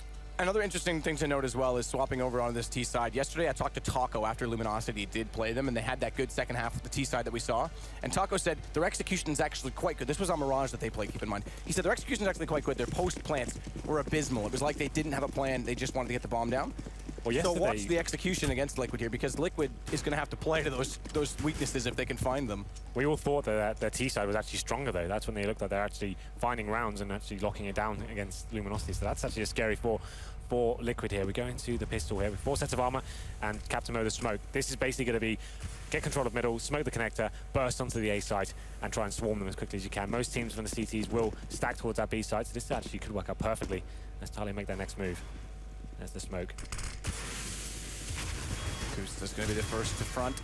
Another interesting thing to note as well is swapping over on this T side. Yesterday, I talked to Taco after Luminosity did play them, and they had that good second half of the T side that we saw. And Taco said their execution is actually quite good. This was on Mirage that they played, keep in mind. He said their execution is actually quite good. Their post plants were abysmal. It was like they didn't have a plan. They just wanted to get the bomb down. Well, so watch the execution against Liquid here, because Liquid is going to have to play to those weaknesses if they can find them. We all thought that their T side was actually stronger, though. That's when they looked like they're actually finding rounds and actually locking it down against Luminosity. So that's actually a scary for Liquid here. We go into the pistol here with 4 sets of armor and Captain Mo the smoke. This is basically going to be get control of middle, smoke the connector, burst onto the A site, and try and swarm them as quickly as you can. Most teams from the CTs will stack towards that B site, so this actually could work out perfectly as TyLoo make their next move. There's the smoke. Kusta's going to be the first to front.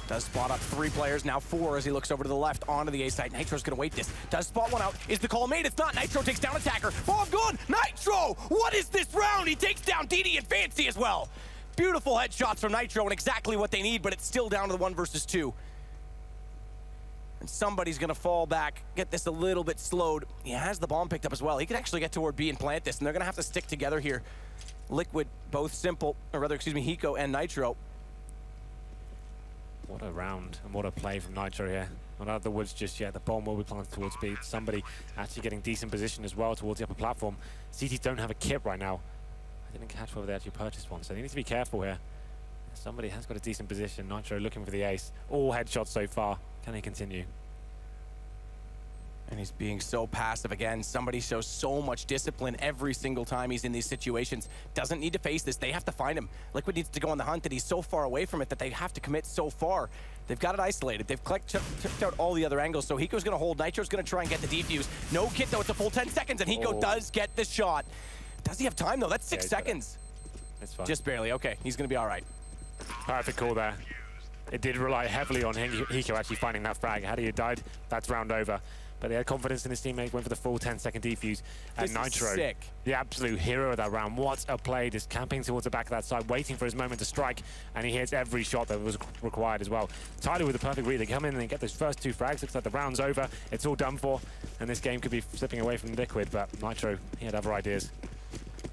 Does spot up 3 players, now 4 as he looks over to the left onto the A site. Nitro's going to wait this. Does spot one out. Is the call made? It's not. Nitro takes down Attacker. Bomb gone! Nitro! What is this round? He takes down DD and Fancy as well. Beautiful headshots from Nitro and exactly what they need, but it's still down to the 1 versus 2. And somebody's going to fall back, get this a little bit slowed. He has the bomb picked up as well. He could actually get toward B and plant this, and they're going to have to stick together here. Liquid, both Simple, or rather, excuse me, Hiko and Nitro. What a round and what a play from Nitro here. Not out of the woods just yet. The bomb will be planted towards B. Somebody actually getting decent position as well towards the upper platform. CTs don't have a kit right now. I didn't catch whether they actually purchased one, so they need to be careful here. Somebody has got a decent position. Nitro looking for the ace. All headshots so far. Can he continue? And he's being so passive again. Somebody shows so much discipline every single time he's in these situations. Doesn't need to face this. They have to find him. Liquid needs to go on the hunt, and he's so far away from it that they have to commit so far. They've got it isolated. They've checked out all the other angles, so Hiko's going to hold. Nitro's going to try and get the defuse. No kit, though. It's a full 10 seconds, and Hiko does get the shot. Does he have time, though? That's 6 seconds. It's fine. Just barely. Okay, he's going to be all right. Perfect call there. It did rely heavily on Hiko actually finding that frag. Had he died, that's round over. But they had confidence in his teammate, went for the full 10-second defuse. And Nitro, the absolute hero of that round. What a play, just camping towards the back of that side, waiting for his moment to strike, and he hits every shot that was required as well. TyLoo with the perfect read. They come in and they get those first 2 frags. Looks like the round's over. It's all done for, and this game could be slipping away from Liquid, but Nitro, he had other ideas.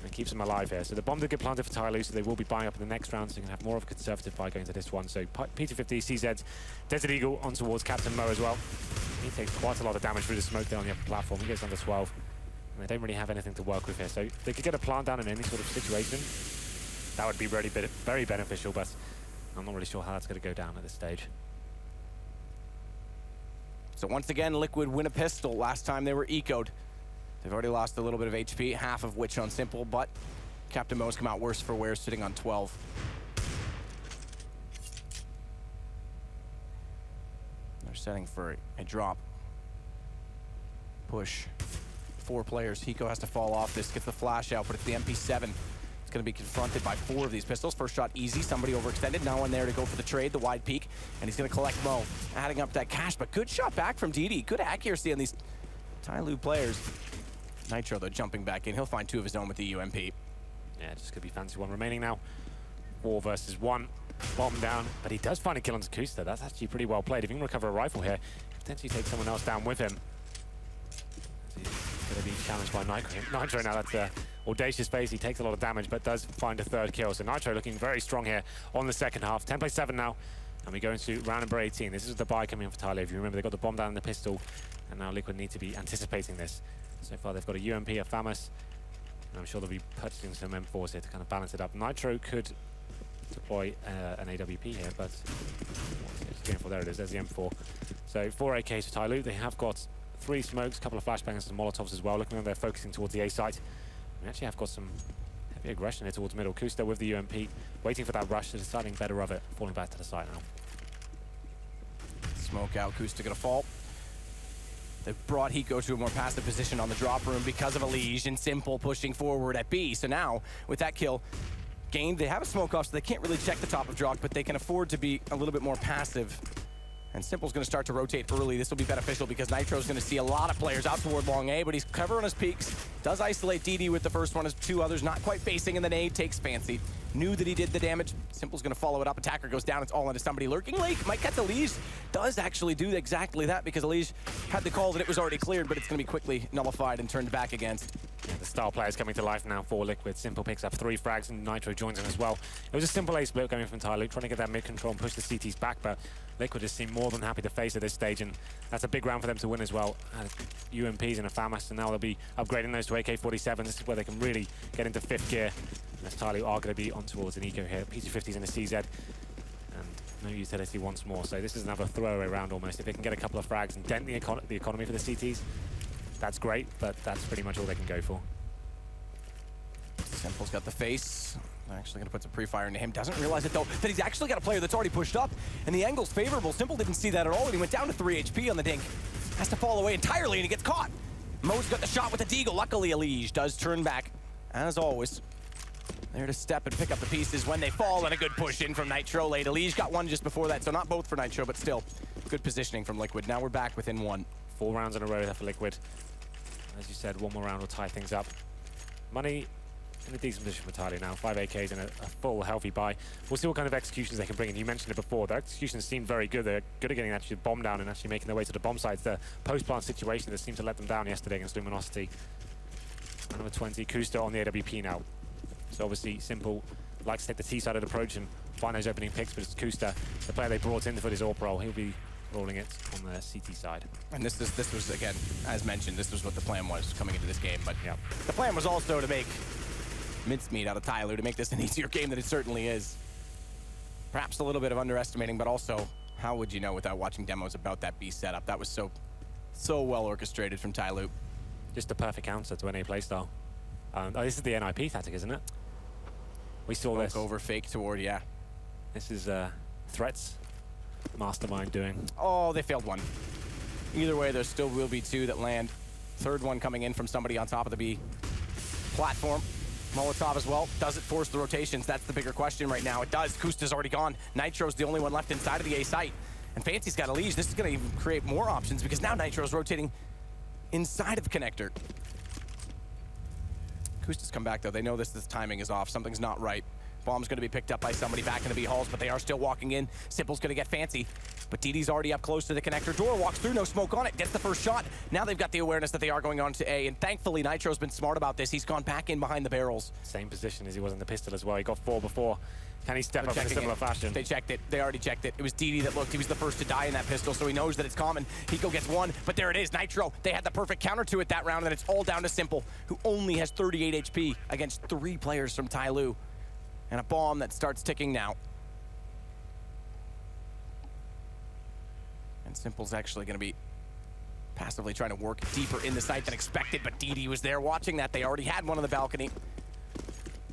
And keeps him alive here. So the bomb did get planted for TyLoo, so they will be buying up in the next round, so you can have more of a conservative buy going into this one. So P250, CZ, Desert Eagle on towards Captain Mo as well. He takes quite a lot of damage through the smoke there on the upper platform. He gets under 12. And they don't really have anything to work with here. So if they could get a plant down in any sort of situation, that would be really very beneficial, but I'm not really sure how that's going to go down at this stage. So once again, Liquid win a pistol. Last time they were ecoed. They've already lost a little bit of HP, half of which on Simple, but Captain Mo's come out worse for wear, sitting on 12. They're setting for a drop. Push. 4 players. Hiko has to fall off this, gets the flash out, but it's the MP7. It's going to be confronted by 4 of these pistols. First shot easy, somebody overextended. Now one there to go for the trade, the wide peak, and he's going to collect Mo, adding up that cash, but good shot back from DD. Good accuracy on these TyLoo players. Nitro, though, jumping back in. He'll find 2 of his own with the UMP. Yeah, just gonna be fancy one remaining now. 4 versus 1. Bomb down, but he does find a kill on Kusta. That's actually pretty well played. If he can recover a rifle here, potentially take someone else down with him. He's gonna be challenged by Nitro now. That's audacious phase. He takes a lot of damage, but does find a 3rd kill. So Nitro looking very strong here on the second half. 10-7 now, and we go into round number 18. This is the buy coming in for TyLoo. If you remember, they got the bomb down in the pistol, and now Liquid need to be anticipating this. So far, they've got a UMP, a FAMAS, and I'm sure they'll be purchasing some M4s here to kind of balance it up. Nitro could deploy an AWP here, but there it is, there's the M4. So 4 AKs for TyLoo. They have got 3 smokes, a couple of flashbangs and molotovs as well. Looking like they're focusing towards the A site. We actually have got some heavy aggression here towards middle. Kusta with the UMP, waiting for that rush, deciding better of it, falling back to the site now. Smoke out, Kusta gonna fall. They've brought Hiko to a more passive position on the drop room because of Elige and Simple pushing forward at B. So now, with that kill gained, they have a smoke off, so they can't really check the top of Drock, but they can afford to be a little bit more passive. And Simple's going to start to rotate early. This will be beneficial because Nitro's going to see a lot of players out toward long A, but he's clever on his peaks. Does isolate DD with the first one as 2 others not quite facing, and the nade takes Fancy. Knew that he did the damage. Simple's going to follow it up. Attacker goes down. It's all into somebody lurking. Lake might catch Elige. Does actually do exactly that because Elige had the call that it was already cleared, but it's going to be quickly nullified and turned back against. Yeah, the star player's coming to life now for Liquid. Simple picks up 3 frags and Nitro joins him as well. It was a simple A split coming from TyLoo, trying to get that mid control and push the CTs back, but Liquid just seem more than happy to face at this stage, and that's a big round for them to win as well. UMPs and a FAMAS, and now they'll be upgrading those to AK-47s. This is where they can really get into 5th gear. As TyLoo are going to be on towards an eco here. PT-50s and a CZ, and no utility once more. So this is another throwaway round almost. If they can get a couple of frags and dent the economy for the CTs, that's great, but that's pretty much all they can go for. Simple's got the face. They're actually going to put some pre-fire into him. Doesn't realize it, though, that he's actually got a player that's already pushed up, and the angle's favorable. Simple didn't see that at all, and he went down to 3 HP on the dink. Has to fall away entirely, and he gets caught. Mo's got the shot with the deagle. Luckily, Elige does turn back, as always. There to step and pick up the pieces when they fall, and a good push in from Nitro late. Elige got one just before that, so not both for Nitro, but still good positioning from Liquid. Now we're back within 1. 4 rounds in a row there for Liquid. As you said, 1 more round will tie things up. Money in a decent position for TyLoo now. 5 AKs and a full healthy buy. We'll see what kind of executions they can bring in. You mentioned it before. Their executions seem very good. They're good at getting actually the bomb down and actually making their way to the bomb sites. The post-plant situation that seemed to let them down yesterday against Luminosity. Number 20, Kusta on the AWP now. So obviously Simple likes to take the T-sided approach and find those opening picks, but it's Kusta, the player they brought in for this AWP role. He'll be rolling it on the CT side. And this was, again, as mentioned, this was what the plan was coming into this game, but yeah, the plan was also to make mincemeat out of TyLoo, to make this an easier game than it certainly is. Perhaps a little bit of underestimating, but also, how would you know without watching demos about that B setup? That was so well orchestrated from TyLoo. Just the perfect answer to any playstyle. Oh, this is the NIP tactic, isn't it? We saw this. Over fake toward, yeah. This is Threats mastermind doing. Oh, they failed one. Either way, there still will be 2 that land. 3rd one coming in from somebody on top of the B platform. Molotov as well. Does it force the rotations? That's the bigger question right now. It does. Kusta's already gone. Nitro's the only one left inside of the A site. And Fancy's got Elige. This is going to even create more options because now Nitro's rotating inside of connector. Kusta's come back, though. They know this timing is off. Something's not right. Bomb's going to be picked up by somebody back in the B halls, but they are still walking in. Simple's going to get Fancy, but DD's already up close to the connector door. Walks through, no smoke on it. Gets the first shot. Now they've got the awareness that they are going on to A, and thankfully Nitro's been smart about this. He's gone back in behind the barrels. Same position as he was in the pistol as well. He got 4 before. Can he step up in a similar fashion? They checked it. They already checked it. It was DD that looked. He was the first to die in that pistol, so he knows that it's common. Hiko gets 1, but there it is. Nitro, they had the perfect counter to it that round, and it's all down to Simple, who only has 38 HP against 3 players from TyLoo. And a bomb that starts ticking now. And Simple's actually going to be passively trying to work deeper in the site than expected, but DD was there watching that. They already had one on the balcony.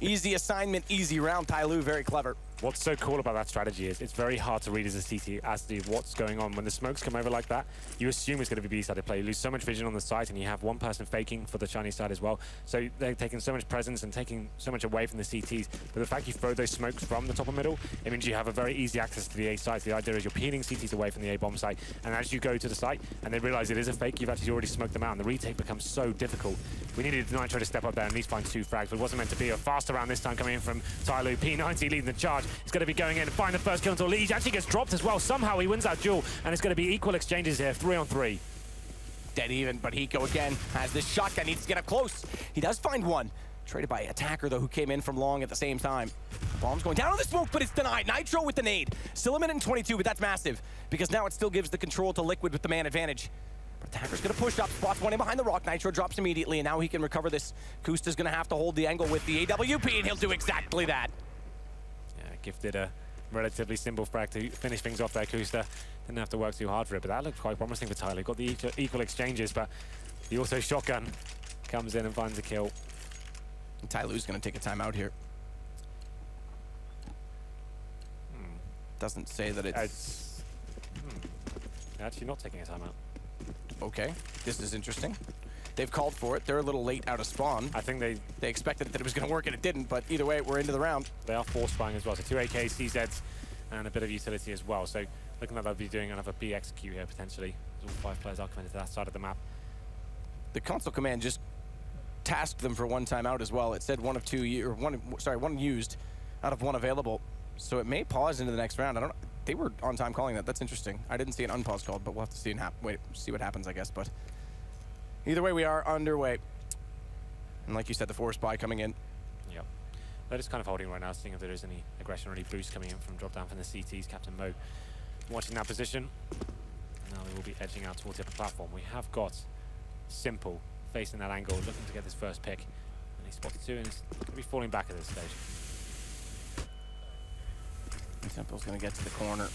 Easy assignment, easy round. TyLoo, very clever. What's so cool about that strategy is it's very hard to read as a CT as to what's going on. When the smokes come over like that, you assume it's going to be B-sided play. You lose so much vision on the site, and you have one person faking for the Chinese side as well. So they're taking so much presence and taking so much away from the CTs. But the fact you throw those smokes from the top of middle, it means you have a very easy access to the A site. The idea is you're peeling CTs away from the A bomb site, and as you go to the site and they realize it is a fake, you've actually already smoked them out, and the retake becomes so difficult. We needed Nitro to step up there and at least find 2 frags, but it wasn't meant to be. A faster round this time coming in from TyLoo. P90 leading the charge. He's going to be going in and find the first kill until Lee actually gets dropped as well. Somehow he wins that duel, and it's going to be equal exchanges here, 3-on-3. Dead even, but Hiko again has this shotgun, needs to get up close. He does find one. Traded by Attacker, though, who came in from long at the same time. Bomb's going down on the smoke, but it's denied. Nitro with the nade. Still a minute and 22, but that's massive, because now it still gives the control to Liquid with the man advantage. But Attacker's going to push up, spots one in behind the rock. Nitro drops immediately, and now he can recover this. Kusta's going to have to hold the angle with the AWP, and he'll do exactly that. Yeah, gifted a relatively simple frag to finish things off there, Kusta. Didn't have to work too hard for it, but that looked quite promising for TyLoo. Got the equal exchanges, but the auto shotgun comes in and finds a kill. TyLoo's going to take a timeout here. Doesn't say that it's... Actually not taking a timeout. Okay, this is interesting. They've called for it. They're a little late out of spawn. I think they expected that it was going to work and it didn't, but either way, we're into the round. They are force spying as well, so 2 AKs, CZs, and a bit of utility as well. So looking like they'll be doing another B execute here potentially. All 5 players are coming to that side of the map. The console command just tasked them for 1 timeout as well. It said 1 of 2, or 1 used out of 1 available. So it may pause into the next round. I don't know. They were on time calling that. That's interesting. I didn't see an unpause called, but we'll have to see see what happens, I guess. But either way, we are underway. And like you said, the force buy coming in. Yep. They're just kind of holding right now, seeing if there is any aggression or any boost coming in from drop down from the CTs. Captain Mo watching that position. Now they will be edging out towards the upper platform. We have got Simple facing that angle, looking to get this first pick. And he spots 2 and is going to be falling back at this stage. Simple's going to get to the corner.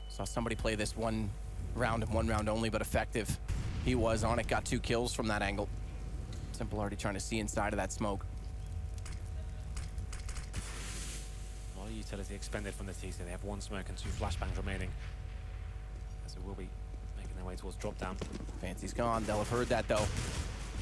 Saw somebody play this 1 round and 1 round only, but effective. He was on it, got 2 kills from that angle. Simple already trying to see inside of that smoke. A lot of utility expended from the TC. They have 1 smoke and 2 flashbangs remaining. As it will be making their way towards drop down. Fancy's gone. They'll have heard that, though.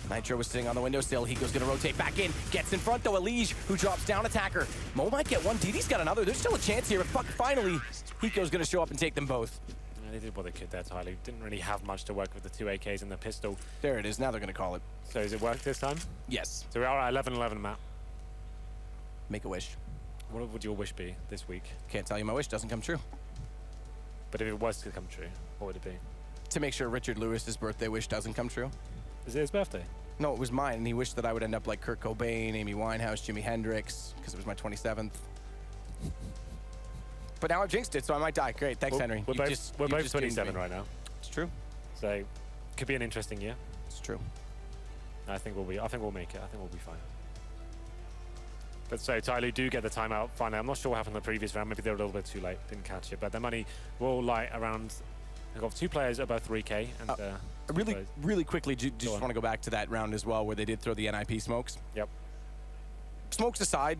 Nitro was sitting on the windowsill. Hiko's going to rotate back in. Gets in front, though. Elige, who drops down Attacker. Mo might get 1. DD's got another. There's still a chance here. But finally, Hiko's going to show up and take them both. Yeah, they did what they could there, TyLoo. Didn't really have much to work with the 2 AKs and the pistol. There it is. Now they're going to call it. So has it worked this time? Yes. So we are at 11-11, Matt. Make a wish. What would your wish be this week? Can't tell you my wish. Doesn't come true. But if it was to come true, what would it be? To make sure Richard Lewis's birthday wish doesn't come true. Is it his birthday? No, it was mine, and he wished that I would end up like Kurt Cobain, Amy Winehouse, Jimi Hendrix, because it was my 27th. But now I've jinxed it, so I might die. Great, thanks, Henry. We're both 27 right now. It's true. So, could be an interesting year. It's true. I think we'll make it. I think we'll be fine. But so TyLoo do get the timeout finally. I'm not sure what happened in the previous round. Maybe they were a little bit too late, didn't catch it. But their money will lie around. They've got 2 players above 3K. And really quickly, just want to go back to that round as well, where they did throw the NIP smokes. Yep. Smokes aside,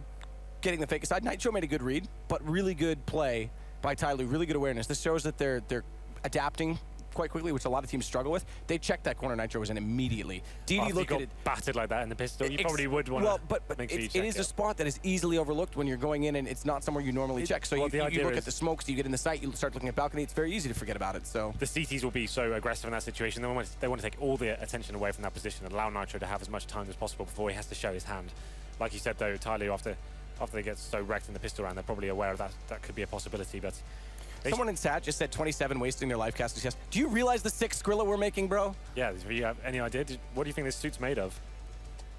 getting the fake aside, Nitro made a good read, but really good play by TyLoo. Really good awareness. This shows that they're adapting quite quickly, which a lot of teams struggle with. They checked that corner Nitro was in immediately. DD looked at it. Battered like that in the pistol. You probably would want to. Well, but it is a spot that is easily overlooked when you're going in, and it's not somewhere you normally check. So you look at the smokes, you get in the site, you start looking at balcony. It's very easy to forget about it. So the CTs will be so aggressive in that situation. They want to take all the attention away from that position and allow Nitro to have as much time as possible before he has to show his hand. Like you said, though, TyLoo, after they get so wrecked in the pistol round, they're probably aware of that. That could be a possibility, but. Someone in chat just said 27 wasting their life casters. Yes. Do you realize the 6 Skrilla we're making, bro? Yeah, do you have any idea? What do you think this suit's made of?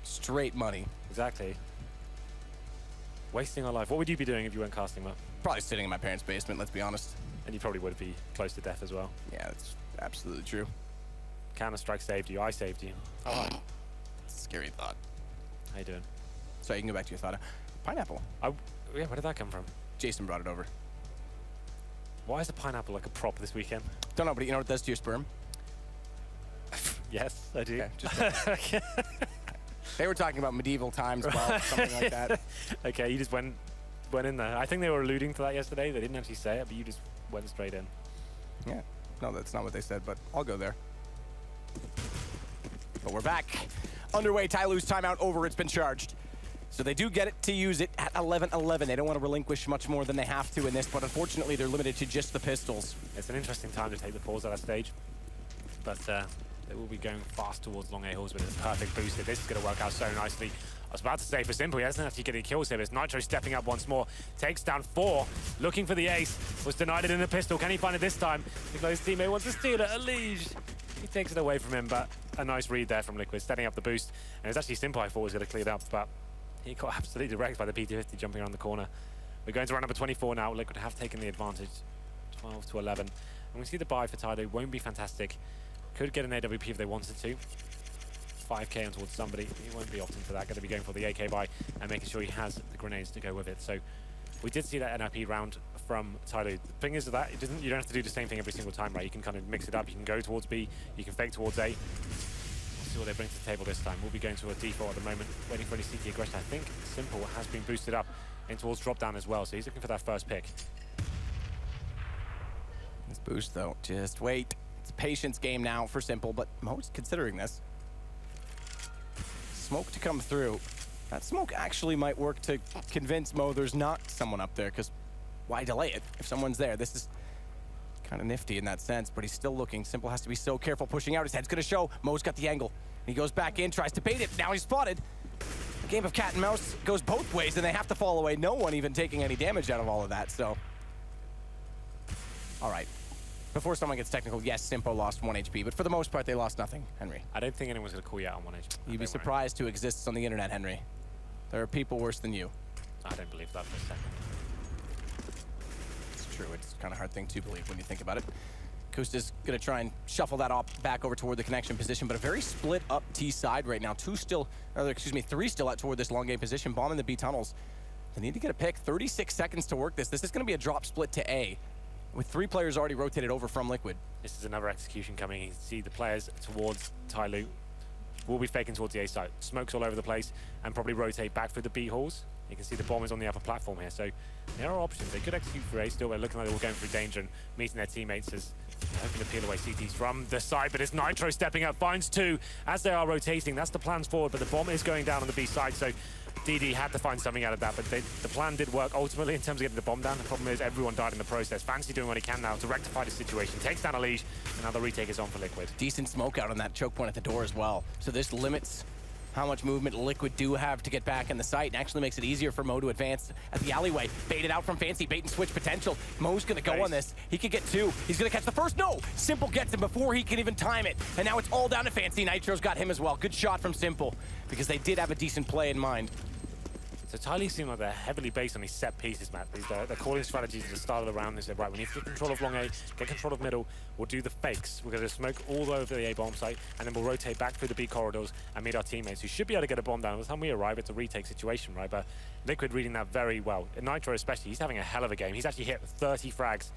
Straight money. Exactly. Wasting our life. What would you be doing if you weren't casting that? Probably sitting in my parents' basement, let's be honest. And you probably would be close to death as well. Yeah, that's absolutely true. Counter-Strike saved you. I saved you. Oh, it's a scary thought. How you doing? Sorry, you can go back to your thought. Pineapple. Yeah, where did that come from? Jason brought it over. Why is the pineapple like a prop this weekend? Don't know, but you know what it does to your sperm? Yes, I do. Okay, They were talking about medieval times, well, something like that. Okay, you just went went in there. I think they were alluding to that yesterday. They didn't actually say it, but you just went straight in. Yeah. No, that's not what they said, but I'll go there. But we're back. Underway, TyLoo's timeout over. It's been charged. So they do get it to use it at 11-11. They don't want to relinquish much more than they have to in this, but unfortunately they're limited to just the pistols. It's an interesting time to take the pause at that stage. But they will be going fast towards long A halls with a perfect booster. This is going to work out so nicely. I was about to say for Simple, he hasn't actually getting kills here. There's Nitro stepping up once more. Takes down 4. Looking for the ace. Was denied it in the pistol. Can he find it this time? Looks like his teammate wants to steal it. Elige. He takes it away from him, but a nice read there from Liquid, setting up the boost. And it's actually Simple I thought was going to clear it up, but he got absolutely wrecked by the PT-50 jumping around the corner. We're going to round number 24 now. Liquid have taken the advantage. 12-11. And we see the buy for TyLoo won't be fantastic. Could get an AWP if they wanted to. 5k on towards somebody. He won't be opting for that. Going to be going for the AK buy and making sure he has the grenades to go with it. So we did see that NRP round from TyLoo. The thing is that you don't have to do the same thing every single time, right? You can kind of mix it up. You can go towards B. You can fake towards A. We'll see what they bring to the table this time. We'll be going to a default at the moment, waiting for any CT aggression. I think Simple has been boosted up in towards drop down as well, so he's looking for that first pick. This boost though, just wait. It's a patience game now for Simple, but Mo's considering this. Smoke to come through. That smoke actually might work to convince Mo there's not someone up there, because why delay it if someone's there? This is kind of nifty in that sense, but he's still looking. Simple has to be so careful pushing out. His head's going to show. Mo's got the angle. He goes back in, tries to bait it. Now he's spotted. A game of cat and mouse goes both ways, and they have to fall away. No one even taking any damage out of all of that, so. All right. Before someone gets technical, yes, Simpo lost 1 HP, but for the most part, they lost nothing, Henry. I don't think anyone's going to call you out on 1 HP. You'd be surprised who exists on the internet, Henry. There are people worse than you. I don't believe that for a second. It's true. It's kind of a hard thing to believe when you think about it. Kusta's going to try and shuffle that up back over toward the connection position, but a very split up T side right now. 3 still out toward this long game position. Bomb in the B tunnels. They need to get a pick. 36 seconds to work this. This is going to be a drop split to A, with 3 players already rotated over from Liquid. This is another execution coming. You see the players towards TyLoo will be faking towards the A site. Smokes all over the place and probably rotate back through the B halls. You can see the bomb is on the upper platform here, so there are options. They could execute for A still. They're looking like they're all going through danger and meeting their teammates as they're hoping to peel away CTs from the side, but it's Nitro stepping up, finds 2 as they are rotating. That's the plans forward, but the bomb is going down on the B side, so DD had to find something out of that, but the plan did work ultimately in terms of getting the bomb down. The problem is everyone died in the process. Fancy doing what he can now to rectify the situation. Takes down Elige, and now the retake is on for Liquid. Decent smoke out on that choke point at the door as well. So this limits how much movement Liquid do have to get back in the site, and actually makes it easier for Mo to advance at the alleyway. Baited out from Fancy, bait and switch potential. Mo's gonna go on this. He could get 2. He's gonna catch the first. No! Simple gets him before he can even time it. And now it's all down to Fancy. Nitro's got him as well. Good shot from Simple, because they did have a decent play in mind. So TyLoo seem like they're heavily based on these set pieces, Matt. They're calling strategies at the start of the round. They said, right, we need to get control of long A, get control of middle. We'll do the fakes. We're going to smoke all over the A bomb site, and then we'll rotate back through the B corridors and meet our teammates, who should be able to get a bomb down. By the time we arrive, it's a retake situation, right? But Liquid reading that very well. And Nitro especially, he's having a hell of a game. He's actually hit 30 frags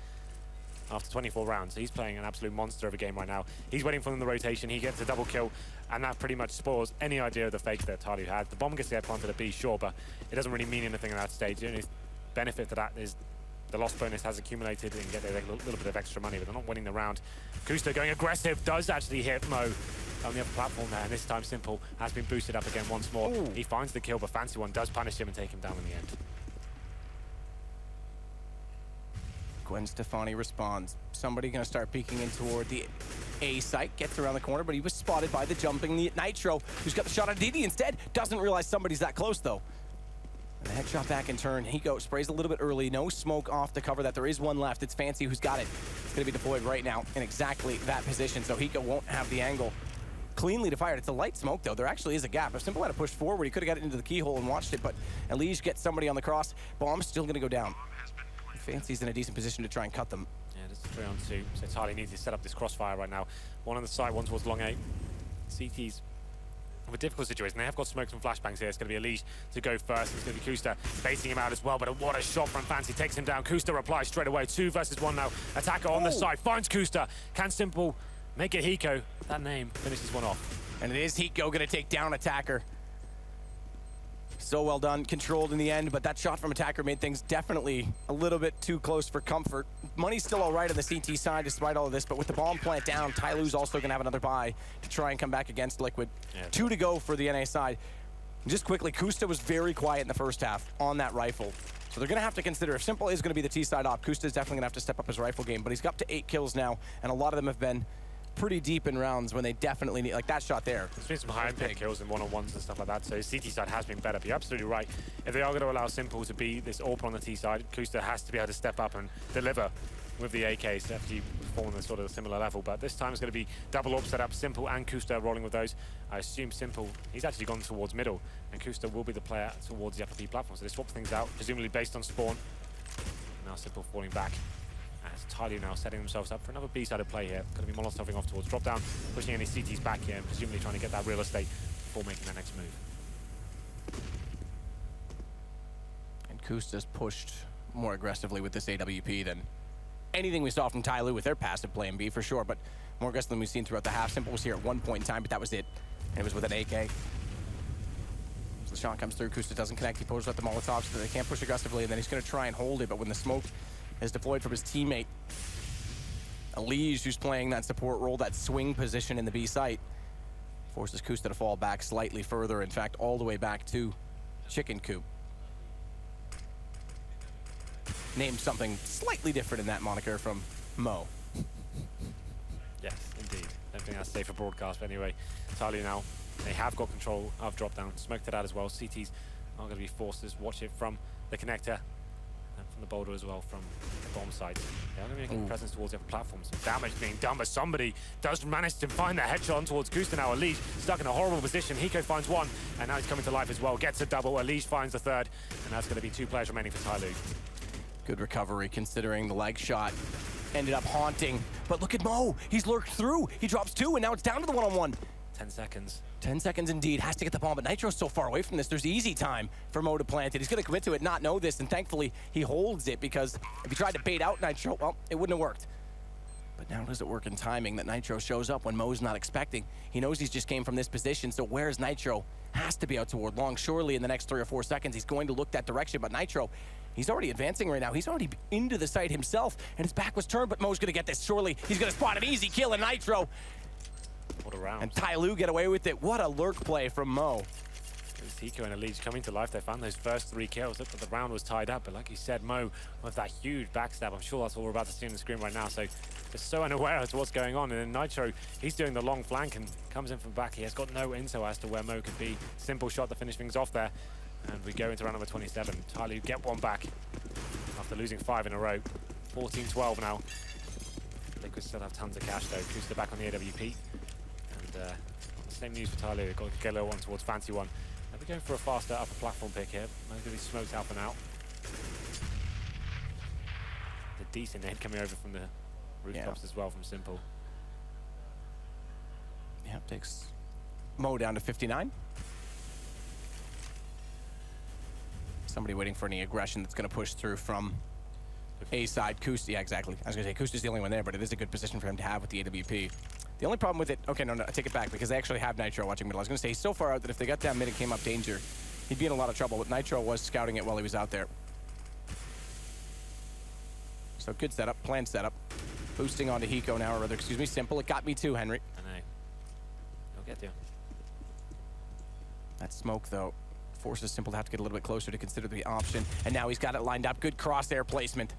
after 24 rounds. So he's playing an absolute monster of a game right now. He's waiting for them in the rotation. He gets a double kill, and that pretty much spoils any idea of the fake that TyLoo had. The bomb gets the planted at B, sure, but it doesn't really mean anything at that stage. The only benefit to that is the loss bonus has accumulated and get a little bit of extra money, but they're not winning the round. Kusta going aggressive, does actually hit Mo on the upper platform there, and this time Simple has been boosted up again once more. Ooh. He finds the kill, but Fancy One does punish him and take him down in the end. Gwen Stefani responds. Somebody going to start peeking in toward the A site. Gets around the corner, but he was spotted by the jumping Nitro, who's got the shot on DD instead. Doesn't realize somebody's that close, though. And the headshot back in turn. He sprays a little bit early. No smoke off to cover that. There is one left. It's Fancy who's got it. It's going to be deployed right now in exactly that position, so Hiko won't have the angle cleanly to fire it. It's a light smoke, though. There actually is a gap. If Simple had pushed forward, he could have got it into the keyhole and watched it, but Elige gets somebody on the cross. Bomb's still going to go down. Fancy's in a decent position to try and cut them. Yeah, this is 3-on-2, so TyLoo needs to set up this crossfire right now. One on the side, one towards long A. CT's of a difficult situation. They have got smokes and flashbangs here. It's going to be Elige to go first. It's going to be Kusta baiting him out as well, but what a shot from Fancy. Takes him down. Kusta replies straight away. 2 versus 1 now. Attacker on the side. Finds Kusta. Can Simple make it Hiko? That name finishes one off. And it is Hiko going to take down Attacker. So well done, controlled in the end, but that shot from Attacker made things definitely a little bit too close for comfort. Money's still all right on the CT side despite all of this, but with the bomb plant down, TyLoo's also gonna have another buy to try and come back against Liquid. Yeah. 2 to go for the NA side. Just quickly, Kusta was very quiet in the first half on that rifle. So they're gonna have to consider, if Simple is gonna be the T-side op, Kusta's definitely gonna have to step up his rifle game, but he's got up to 8 kills now, and a lot of them have been pretty deep in rounds when they definitely need, like that shot there. There's been some high impact kills and one-on-ones and stuff like that, so his CT side has been better, but you're absolutely right. If they are going to allow Simple to be this AWP on the T side, Kusta has to be able to step up and deliver with the AKs after you perform at sort of a similar level, but this time it's going to be double AWP setup, Simple and Kusta rolling with those. I assume Simple, he's actually gone towards middle, and Kusta will be the player towards the upper B platform, so they swap things out, presumably based on spawn. Now Simple falling back. As TyLoo now setting themselves up for another B-sided play here. Going to be Molotoving off towards drop down, pushing any CTs back here, and presumably trying to get that real estate before making their next move. And Kusta's pushed more aggressively with this AWP than anything we saw from TyLoo with their passive play in B for sure, but more aggressive than we've seen throughout the half. Simple was here at one point in time, but that was it. And it was with an AK. So the shot comes through, Kusta doesn't connect, he pulls out the Molotov so that they can't push aggressively, and then he's going to try and hold it, but when the smoke is deployed from his teammate, Elige, who's playing that support role, that swing position in the B site, forces Kusta to fall back slightly further, in fact, all the way back to Chicken Coop. Named something slightly different in that moniker from Mo. Yes, indeed. Don't think that's safe for broadcast, but anyway, TyLoo now, they have got control of drop down, smoked it out as well. CTs are going to be forced to watch it from the connector. The boulder as well from the bomb site. They're going to be making a presence towards the upper platform. Some damage being done, but somebody does manage to find that headshot towards Kusta now. Elige stuck in a horrible position. Hiko finds one, and now he's coming to life as well. Gets a double. Elige finds the third, and that's going to be 2 players remaining for TyLoo. Good recovery considering the leg shot ended up haunting. But look at Mo. He's lurked through. He drops 2, and now it's down to the one-on-one. 10 seconds. 10 seconds indeed. Has to get the bomb, but Nitro's so far away from this. There's easy time for Mo to plant it. He's going to commit to it, not know this, and thankfully he holds it, because if he tried to bait out Nitro, well, it wouldn't have worked. But now does it work in timing that Nitro shows up when Mo's not expecting? He knows he's just came from this position, so where's Nitro? Has to be out toward long. Surely in the next 3 or 4 seconds, he's going to look that direction, but Nitro, he's already advancing right now. He's already into the site himself, and his back was turned, but Mo's going to get this. Surely he's going to spot an easy kill in Nitro. What a round. And TyLoo get away with it. What a lurk play from Mo. Hiko and Elige coming to life. They found those first 3 kills. Looked like the round was tied up, but like you said, Mo with that huge backstab. I'm sure that's all we're about to see on the screen right now. So just so unaware as to what's going on. And then Nitro, he's doing the long flank and comes in from back. He has got no intel as to where Mo could be. Simple shot to finish things off there. And we go into round number 27. TyLoo get one back after losing 5 in a row. 14-12 now. Liquid still have tons of cash though. Kusta back on the AWP. And same news for TyLoo. Got to get a little one towards Fancy One. We're going for a faster upper platform pick here. Mo's going to be smoked out for now. The decent nade coming over from the rooftops as well from Simple. Yep, takes Mo down to 59. Somebody waiting for any aggression that's going to push through from A side. Kusta, yeah, exactly. I was going to say Kusta's the only one there, but it is a good position for him to have with the AWP. The only problem with it, okay, no, I take it back, because they actually have Nitro watching middle. I was going to say he's so far out that if they got down mid and came up danger, he'd be in a lot of trouble, but Nitro was scouting it while he was out there. So good setup, planned setup. Boosting onto Hiko now, or rather, excuse me, Simple. It got me too, Henry. I know. He'll get you. That smoke, though, forces Simple to have to get a little bit closer to consider the option. And now he's got it lined up. Good crosshair placement.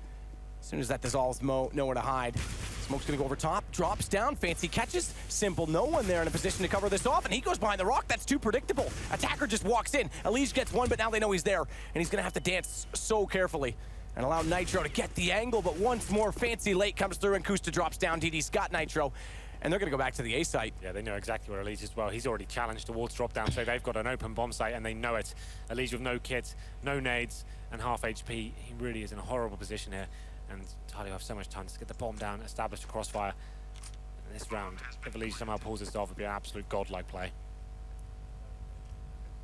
As soon as that dissolves, Mo nowhere to hide. Smoke's gonna go over top, drops down, Fancy catches. Simple, no one there in a position to cover this off, and he goes behind the rock. That's too predictable. Attacker just walks in. Elige gets one, but now they know he's there, and he's gonna have to dance so carefully and allow Nitro to get the angle, but once more, Fancy late comes through, and Kusta drops down. DD's got Nitro, and they're gonna go back to the A site. Yeah, they know exactly where Elige is well. He's already challenged towards drop down, so they've got an open bomb site, and they know it. Elige with no kits, no nades, and half HP. He really is in a horrible position here. And TyLoo have so much time to get the bomb down, establish a crossfire. And this round, if Elige somehow pulls this off, it would be an absolute godlike play.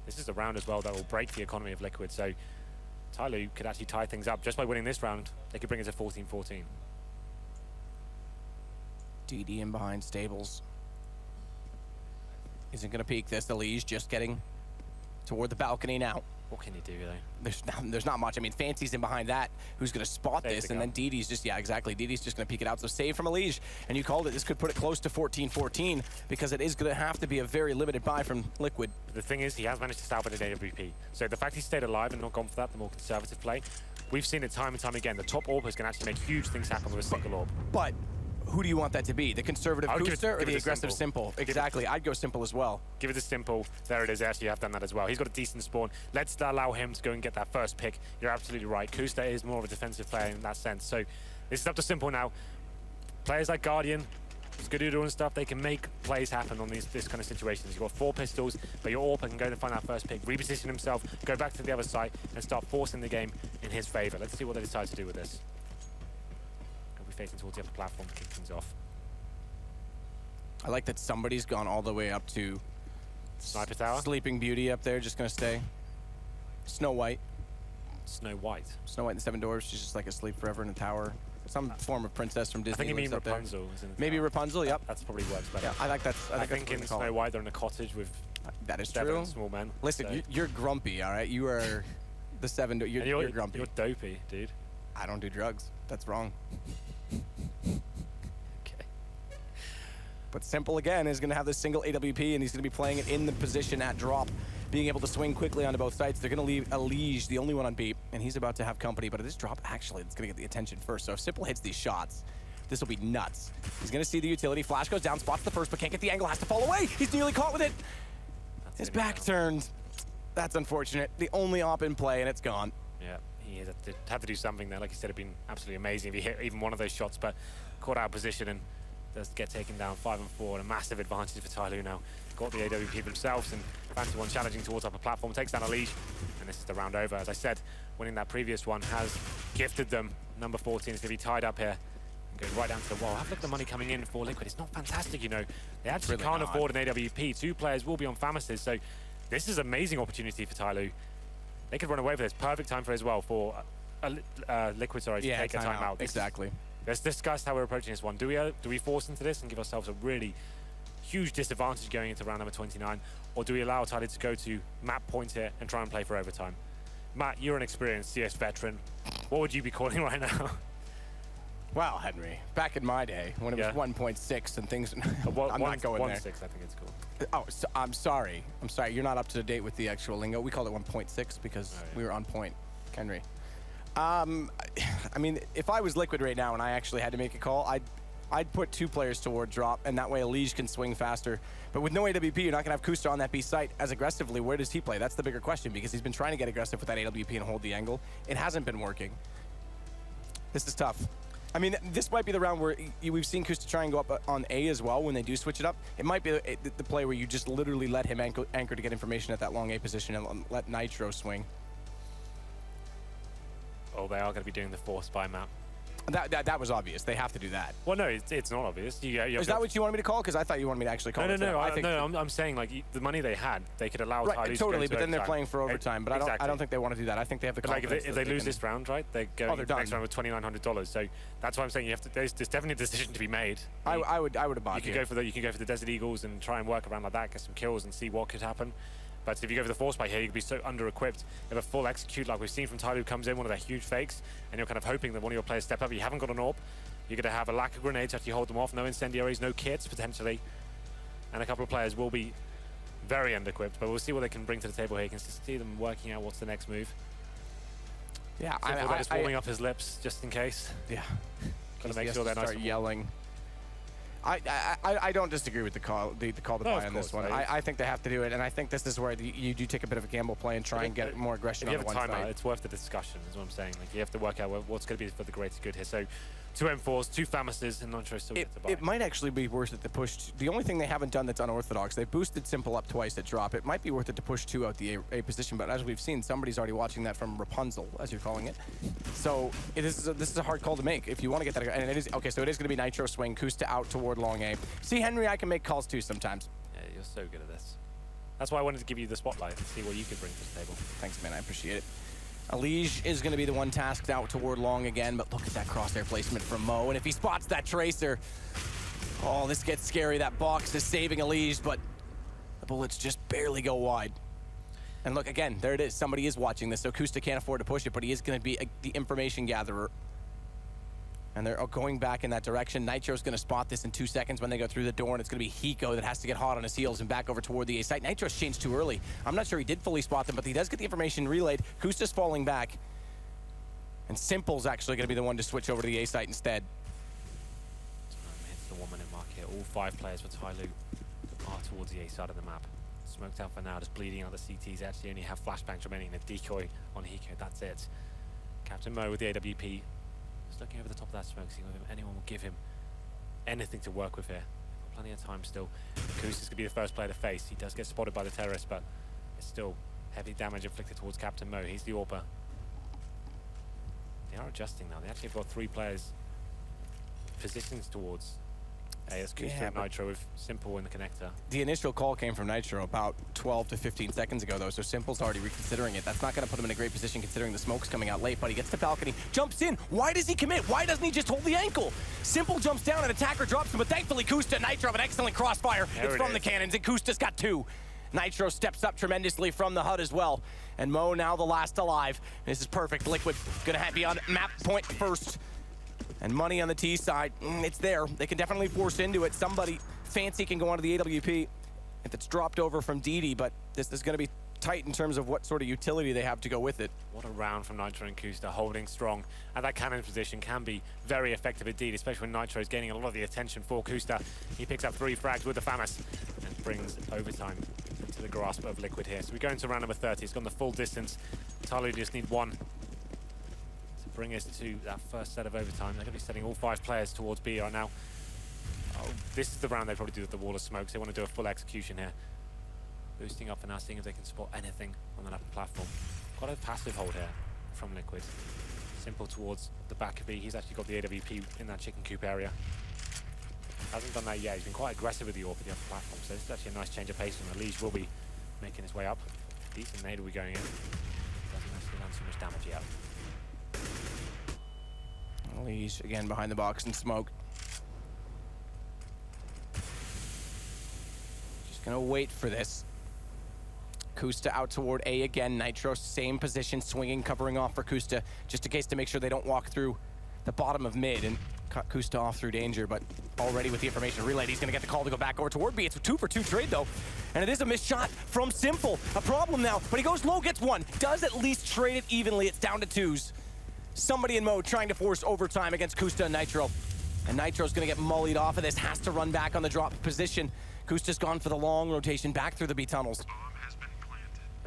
This is the round as well that will break the economy of Liquid, so TyLoo could actually tie things up. Just by winning this round, they could bring it to 14-14. DD in behind Stables. Isn't gonna peek this. Elige just getting toward the balcony now. What can you do, though? There's not much. I mean, Fancy's in behind that. Who's going to spot this? And then DD's just, yeah, exactly. DD's just going to peek it out. So save from Elige. And you called it. This could put it close to 14-14 because it is going to have to be a very limited buy from Liquid. The thing is, he has managed to salvage an AWP. So the fact he stayed alive and not gone for that, the more conservative play, we've seen it time and time again. The top AWPers can actually make huge things happen with a single AWP. But who do you want that to be? The conservative booster or the aggressive simple? Exactly. I'd go simple as well. Give it a simple. There it is. They actually have done that as well. He's got a decent spawn. Let's allow him to go and get that first pick. You're absolutely right. Kusta is more of a defensive player in that sense. So this is up to simple now. Players like Guardian, Skadoodle and stuff, they can make plays happen on this kind of situations. You've got 4 pistols, but your AWP can go and find that first pick, reposition himself, go back to the other side, and start forcing the game in his favor. Let's see what they decide to do with this. Facing towards the other platform to kick things off. I like that somebody's gone all the way up to Sniper Tower. Sleeping Beauty up there, just gonna stay. Snow White. Snow White. Snow White in the Seven Dwarfs. She's just like asleep forever in a tower. Some form of princess from Disney. I think you mean Rapunzel. Maybe Rapunzel. Yep. That's probably works better. Yeah, I like that. I think in Snow White they're in a cottage with. That is true. True. Small men. Listen, so. you're grumpy. All right, you are the Seven. You're grumpy. You're dopey, dude. I don't do drugs. That's wrong. Okay. But Simple, again, is going to have this single AWP, and he's going to be playing it in the position at drop, being able to swing quickly onto both sides. They're going to leave Elige, the only one on B, and he's about to have company. But this drop, actually, it's going to get the attention first. So if Simple hits these shots, this will be nuts. He's going to see the utility. Flash goes down, spots the first, but can't get the angle, has to fall away. He's nearly caught with it. His back turned. That's unfortunate. The only op in play, and it's gone. Yeah. He had to do something there. Like you said, it'd been absolutely amazing if he hit even one of those shots, but caught out of position and does get taken down 5 and 4, and a massive advantage for TyLoo now. Got the AWP themselves, and Fancy one challenging towards upper platform, takes down Elige, and this is the round over. As I said, winning that previous one has gifted them. Number 14 is going to be tied up here. Going right down to the wall. Have a look at the money coming in for Liquid. It's not fantastic, you know. They actually can't afford an AWP. 2 players will be on Famises, so this is an amazing opportunity for TyLoo. They could run away with this. Perfect time for as well for Liquid, sorry, to take a timeout. Exactly. Let's discuss how we're approaching this one. Do we force into this and give ourselves a really huge disadvantage going into round number 29, or do we allow TyLoo to go to map point here and try and play for overtime? Matt, you're an experienced CS veteran. What would you be calling right now? Well, Henry, back in my day when it was 1.6 and things, I'm not going there. 1.6, I think it's cool. Oh, so, I'm sorry. You're not up to date with the actual lingo. We called it 1.6 because we were on point, Henry. I mean, if I was Liquid right now and I actually had to make a call, I'd put 2 players toward drop, and that way Elige can swing faster. But with no AWP, you're not going to have Kusta on that B site as aggressively. Where does he play? That's the bigger question, because he's been trying to get aggressive with that AWP and hold the angle. It hasn't been working. This is tough. I mean, this might be the round where we've seen Kusta try and go up on A as well when they do switch it up. It might be the play where you just literally let him anchor to get information at that long A position and let Nitro swing. Oh, they are going to be doing the force buy map. That was obvious. They have to do that. Well, no, it's not obvious. Is that what you wanted me to call? Because I thought you wanted me to actually call it. No, I'm saying, like, the money they had, they could allow TyLoo to totally, go but then they're overtime. playing for overtime. But I don't think they want to do that. I think they have the confidence. Like, if they lose this round, right, they're going they're next round with $2,900. So that's why I'm saying there's definitely a decision to be made. I would have bought you. You can go for the Desert Eagles and try and work around like that, get some kills and see what could happen. But if you go for the force buy here, you could be so under-equipped. If a full execute, like we've seen from TyLoo, comes in, one of their huge fakes, and you're kind of hoping that one of your players step up. You haven't got an AWP. You're going to have a lack of grenades to actually hold them off. No incendiaries, no kits, potentially. And a couple of players will be very under-equipped, but we'll see what they can bring to the table here. You can see them working out what's the next move. Yeah, I just warming up his lips, just in case. Yeah. Got to make sure they're nice and yelling. I don't disagree with the call to buy on this one. I think they have to do it, and I think this is where you do take a bit of a gamble play and try and get more aggression on one side. If you have a timeout, it's worth the discussion, is what I'm saying. Like, you have to work out what's going to be for the greater good here. So 2 M4s, 2 Famises, and Nitro still get to buy. It might actually be worth it to push. The only thing they haven't done that's unorthodox, they've boosted Simple up twice at drop. It might be worth it to push 2 out the A position, but as we've seen, somebody's already watching that from Rapunzel, as you're calling it. So this is a hard call to make if you want to get that. And it is okay. So it is going to be Nitro swing, Kusta out toward long A. See, Henry, I can make calls too sometimes. Yeah, you're so good at this. That's why I wanted to give you the spotlight and see what you could bring to the table. Thanks, man. I appreciate it. Elige is going to be the one tasked out toward long again, but look at that crosshair placement from Mo. And if he spots that tracer, oh, this gets scary. That box is saving Elige, but the bullets just barely go wide. And look, again, there it is. Somebody is watching this, so Kusta can't afford to push it, but he is going to be the information gatherer. And they're going back in that direction. Nitro's going to spot this in 2 seconds when they go through the door, and it's going to be Hiko that has to get hot on his heels and back over toward the A site. Nitro's changed too early. I'm not sure he did fully spot them, but he does get the information relayed. Kusta's falling back. And Simple's actually going to be the one to switch over to the A site instead. It's the 1 minute mark here. All 5 players for TyLoo are towards the A side of the map. Smoked out for now, just bleeding out the CTs. Actually only have flashbangs remaining, a decoy on Hiko, that's it. Captain Mo with the AWP. Just looking over the top of that smoke, seeing if anyone will give him anything to work with here. Got plenty of time still. Kusta's going to be the first player to face. He does get spotted by the terrorists, but it's still heavy damage inflicted towards Captain Mo. He's the AWPer. They are adjusting now. They actually have got 3 players positioned towards AS Kusta and Nitro with Simple in the connector. The initial call came from Nitro about 12 to 15 seconds ago, though, so Simple's already reconsidering it. That's not going to put him in a great position considering the smoke's coming out late, but he gets the balcony, jumps in. Why does he commit? Why doesn't he just hold the ankle? Simple jumps down and attacker drops him, but thankfully Kusta and Nitro have an excellent crossfire. It's from the cannons, and Kusta's got 2. Nitro steps up tremendously from the HUD as well. And Mo now the last alive. This is perfect. Liquid gonna be on map point first. And money on the T side, it's there. They can definitely force into it. Somebody fancy can go onto the AWP if it's dropped over from DD, but this is gonna be tight in terms of what sort of utility they have to go with it. What a round from Nitro and Kusta, holding strong. And that cannon position can be very effective indeed, especially when Nitro is gaining a lot of the attention for Kusta. He picks up 3 frags with the FAMAS and brings overtime into the grasp of Liquid here. So we go into round number 30. It's gone the full distance. TyLoo just need 1 to bring us to that first set of overtime. They're going to be setting all 5 players towards B right now. Oh, this is the round they probably do with the wall of smokes. They want to do a full execution here. Boosting up for now, seeing if they can spot anything on that upper platform. Quite a passive hold here from Liquid. Simple towards the back of B. He's actually got the AWP in that chicken coop area. Hasn't done that yet. He's been quite aggressive with the AWP at the upper platform, so this is actually a nice change of pace, and Liege will be making his way up. Decent nade will be going in. Doesn't actually land so much damage yet. Liege again behind the box and smoke. Just gonna wait for this. Kusta out toward A again. Nitro, same position, swinging, covering off for Kusta, just in case to make sure they don't walk through the bottom of mid and cut Kusta off through danger, but already with the information relayed, he's gonna get the call to go back over toward B. It's a 2-for-2 trade though, and it is a missed shot from Simple. A problem now, but he goes low, gets 1. Does at least trade it evenly. It's down to 2s. Somebody in mode trying to force overtime against Kusta and Nitro. And Nitro's gonna get mullied off of this, has to run back on the drop position. Kusta's gone for the long rotation back through the B tunnels.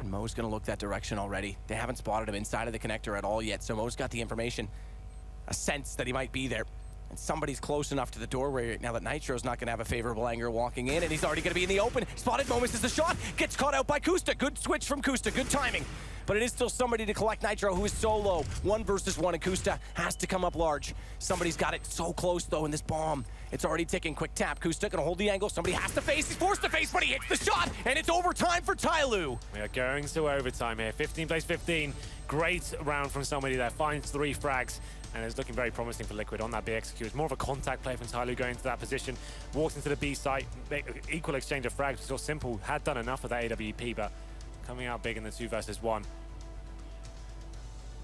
And Mo's gonna look that direction already. They haven't spotted him inside of the connector at all yet, so Mo's got the information, a sense that he might be there. And somebody's close enough to the doorway right now that Nitro's not gonna have a favorable angle walking in, and he's already gonna be in the open. Spotted, Mo misses the shot, gets caught out by Kusta. Good switch from Kusta, good timing. But it is still somebody to collect Nitro, who is so low. 1 versus 1, and Kusta has to come up large. Somebody's got it so close though in this bomb. It's already ticking, quick tap. Kusta gonna hold the angle, somebody has to face, he's forced to face, but he hits the shot, and it's overtime for TyLoo. We are going to overtime here, 15 plays 15. Great round from somebody there, finds 3 frags. And it's looking very promising for Liquid on that B execute. It's more of a contact play from TyLoo going into that position. Walks into the B site, equal exchange of frags. So Simple had done enough of that AWP, but coming out big in the 2 versus 1.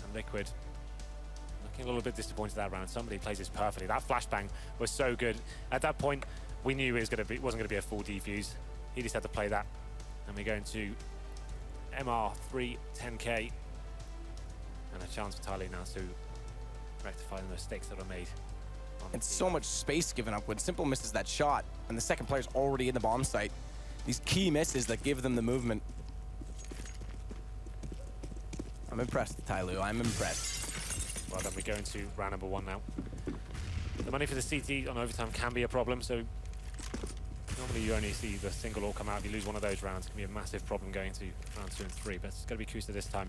And Liquid looking a little bit disappointed that round. Somebody plays this perfectly. That flashbang was so good. At that point, we knew it wasn't going to be a full defuse. He just had to play that. And we go into MR310K. And a chance for TyLoo now to rectify the mistakes that are made. And so much space given up when Simple misses that shot, and the second player's already in the bomb site. These key misses that give them the movement. I'm impressed, TyLoo. I'm impressed. Well, then we go into round number 1 now. The money for the CT on overtime can be a problem, so normally you only see the single all come out. If you lose one of those rounds, it can be a massive problem going to round 2 and 3, but it's going to be Kusta this time.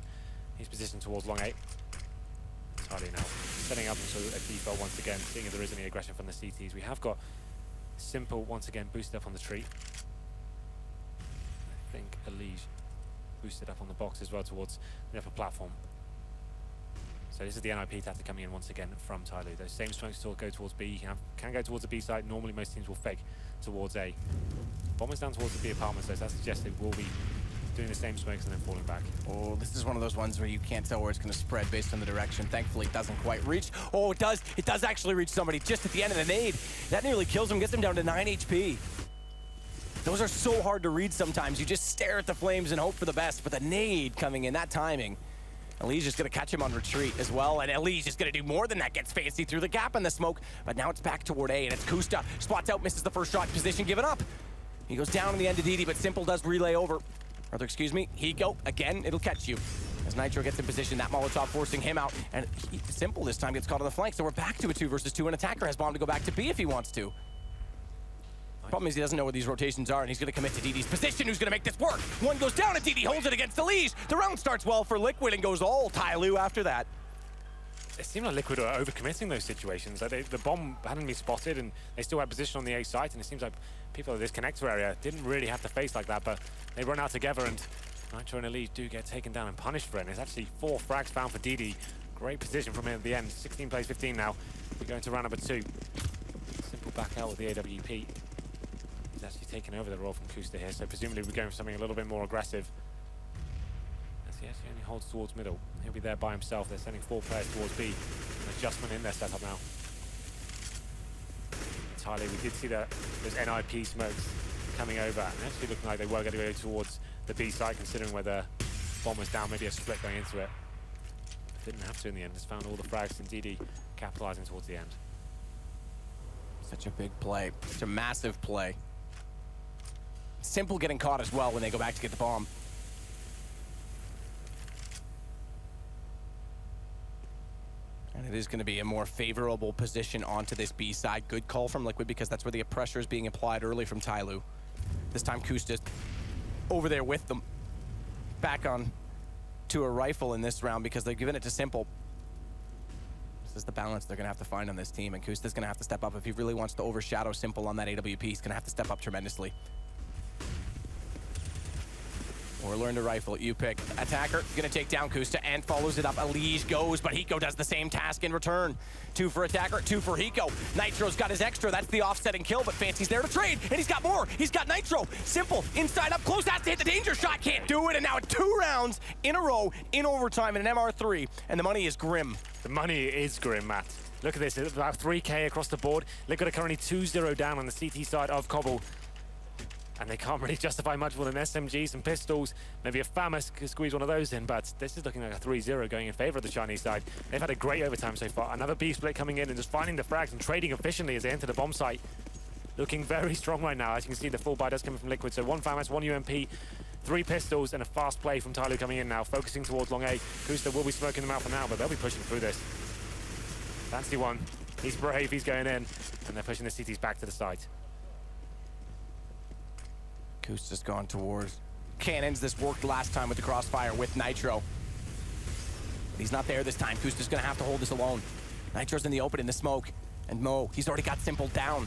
He's positioned towards long 8. TyLoo now setting up into a default once again, seeing if there is any aggression from the CTs. We have got Simple once again boosted up on the tree. I think Liege boosted up on the box as well towards the upper platform. So this is the NIP tactic coming in once again from TyLoo. Those same smokes still go towards B. You can go towards the B side. Normally most teams will fake towards A. Bombers down towards the B apartments, so that suggests it will be doing the same smokes and then falling back. Oh, this is one of those ones where you can't tell where it's going to spread based on the direction. Thankfully, it doesn't quite reach. Oh, it does. It does actually reach somebody just at the end of the nade. That nearly kills him, gets him down to 9 HP. Those are so hard to read sometimes. You just stare at the flames and hope for the best. But the nade coming in, that timing. Eli's just going to catch him on retreat as well. And Eli's just going to do more than that. Gets fancy through the gap in the smoke. But now it's back toward A, and it's Kusta. Spots out, misses the first shot. Position given up. He goes down in the end to DD, but Simple does relay over. Rather, excuse me, Hiko, again, it'll catch you. As Nitro gets in position, that Molotov forcing him out. And Simple this time gets caught on the flank. So we're back to a 2 versus 2. An attacker has bomb to go back to B if he wants to. Problem is he doesn't know where these rotations are, and he's going to commit to DD's position. Who's going to make this work? One goes down, and DD holds it against Elise. The round starts well for Liquid and goes all TyLoo after that. It seemed like Liquid were overcommitting those situations. Like the bomb hadn't been spotted, and they still had position on the A site, and it seems like people at this connector area didn't really have to face like that, but they run out together, and Nitro and Elise do get taken down and punished for it. And it's actually 4 frags found for DD. Great position from him at the end. 16 plays 15 now. We're going to round number 2. Simple back out with the AWP. He's actually taken over the role from Kusta here, so presumably we're going for something a little bit more aggressive. As he actually only holds towards middle. He'll be there by himself. They're sending 4 players towards B. An adjustment in their setup now. TyLoo, we did see those NIP smokes coming over, and actually looking like they were going to go towards the B side, considering where the bomb was down, maybe a split going into it. Didn't have to in the end. Just found all the frags, and DD capitalizing towards the end. Such a big play. Such a massive play. Simple getting caught as well when they go back to get the bomb. And it is going to be a more favorable position onto this B side. Good call from Liquid because that's where the pressure is being applied early from TyLoo. This time Kusta's over there with them. Back on to a rifle in this round because they've given it to Simple. This is the balance they're going to have to find on this team, and Kusta's going to have to step up. If he really wants to overshadow Simple on that AWP, he's going to have to step up tremendously. Or learn to rifle. You pick. Attacker gonna take down Kusta and follows it up. Elise goes, but Hiko does the same task in return. 2 for Attacker, 2 for Hiko. Nitro's got his extra. That's the offsetting kill, but Fancy's there to trade, and he's got more. He's got Nitro. Simple, inside up close, has to hit the danger shot. Can't do it, and now 2 rounds in a row in overtime in an MR3, and the money is grim. The money is grim, Matt. Look at this, it's about 3K across the board. Liquid are currently 2-0 down on the CT side of Cobble. And they can't really justify much more than SMGs and pistols. Maybe a Famous could squeeze one of those in, but this is looking like a 3-0 going in favor of the Chinese side. They've had a great overtime so far. Another B split coming in and just finding the frags and trading efficiently as they enter the bomb site. Looking very strong right now. As you can see, the full buy does coming from Liquid. So 1 Famous, 1 UMP, 3 pistols, and a fast play from TyLoo coming in now, focusing towards long A. Kusta will be smoking them out for now, but they'll be pushing through this. Fancy one. He's brave, he's going in, and they're pushing the CTs back to the side. Kusta's gone towards cannons. This worked last time with the crossfire with Nitro. But he's not there this time. Kusta's gonna have to hold this alone. Nitro's in the open in the smoke. And Mo, he's already got Simple down.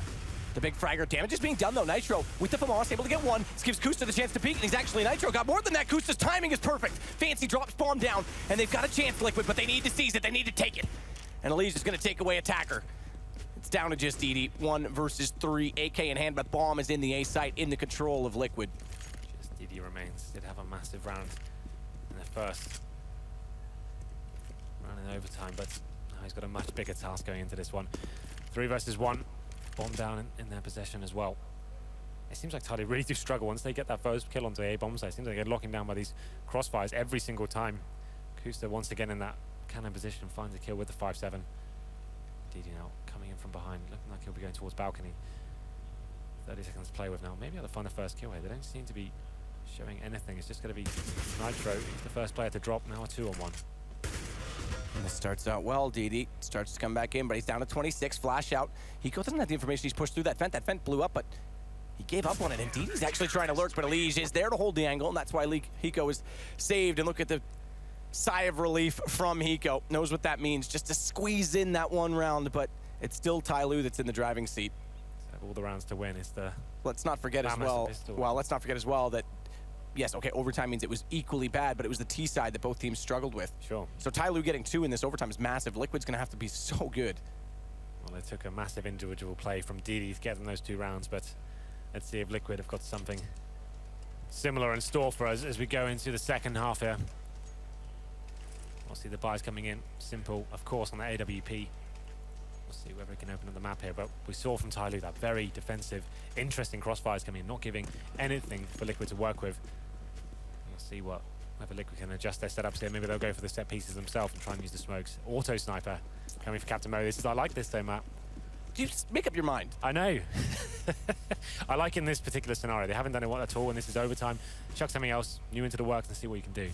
The big fragger damage is being done though. Nitro with the FAMAS able to get 1. This gives Kusta the chance to peek, and he's actually Nitro got more than that. Kusta's timing is perfect. Fancy drops bomb down, and they've got a chance, Liquid, but they need to seize it. They need to take it. And Elise is gonna take away Attacker. It's down to just DD. 1 versus 3. AK in hand, but bomb is in the A site in the control of Liquid. Just DD remains. Did have a massive round in the first round in overtime, but now he's got a much bigger task going into this one. 3 versus 1. Bomb down in their possession as well. It seems like TyLoo really do struggle once they get that first kill onto the A bomb site. It seems like they're locking down by these crossfires every single time. Kusta once again in that cannon position finds a kill with the 5-7. DD now coming in from behind, looking like he'll be going towards balcony. 30 seconds to play with now. Maybe I'll find the first kill here. They don't seem to be showing anything. It's just going to be Nitro. He's the first player to drop. Now a 2-on-1. And this starts out well. DD starts to come back in, but he's down to 26. Flash out. Hiko doesn't have the information. He's pushed through that vent. That vent blew up, but he gave up on it. And DD's actually trying to lurk, but Elise is there to hold the angle, and that's why Hiko is saved. And look at the sigh of relief from Hiko. Knows what that means, just to squeeze in that 1 round, but it's still TyLoo that's in the driving seat. All the rounds to win is the... Let's not forget as well. Well, let's not forget as well that, yes, okay, overtime means it was equally bad, but it was the T side that both teams struggled with. Sure. So TyLoo getting 2 in this overtime is massive. Liquid's gonna have to be so good. Well, they took a massive individual play from DD to get them those 2 rounds, but let's see if Liquid have got something similar in store for us as we go into the second half here. We'll see the buys coming in. Simple, of course, on the AWP. We'll see whether we can open up the map here, but we saw from TyLoo that very defensive, interesting crossfires coming in, not giving anything for Liquid to work with. We'll see whether Liquid can adjust their setups here. Maybe they'll go for the set pieces themselves and try and use the smokes. Auto sniper coming for Captain Mo. I like this though, Matt. You just make up your mind. I know. I like in this particular scenario. They haven't done it at all, and this is overtime. Chuck something else new into the works and see what you can do.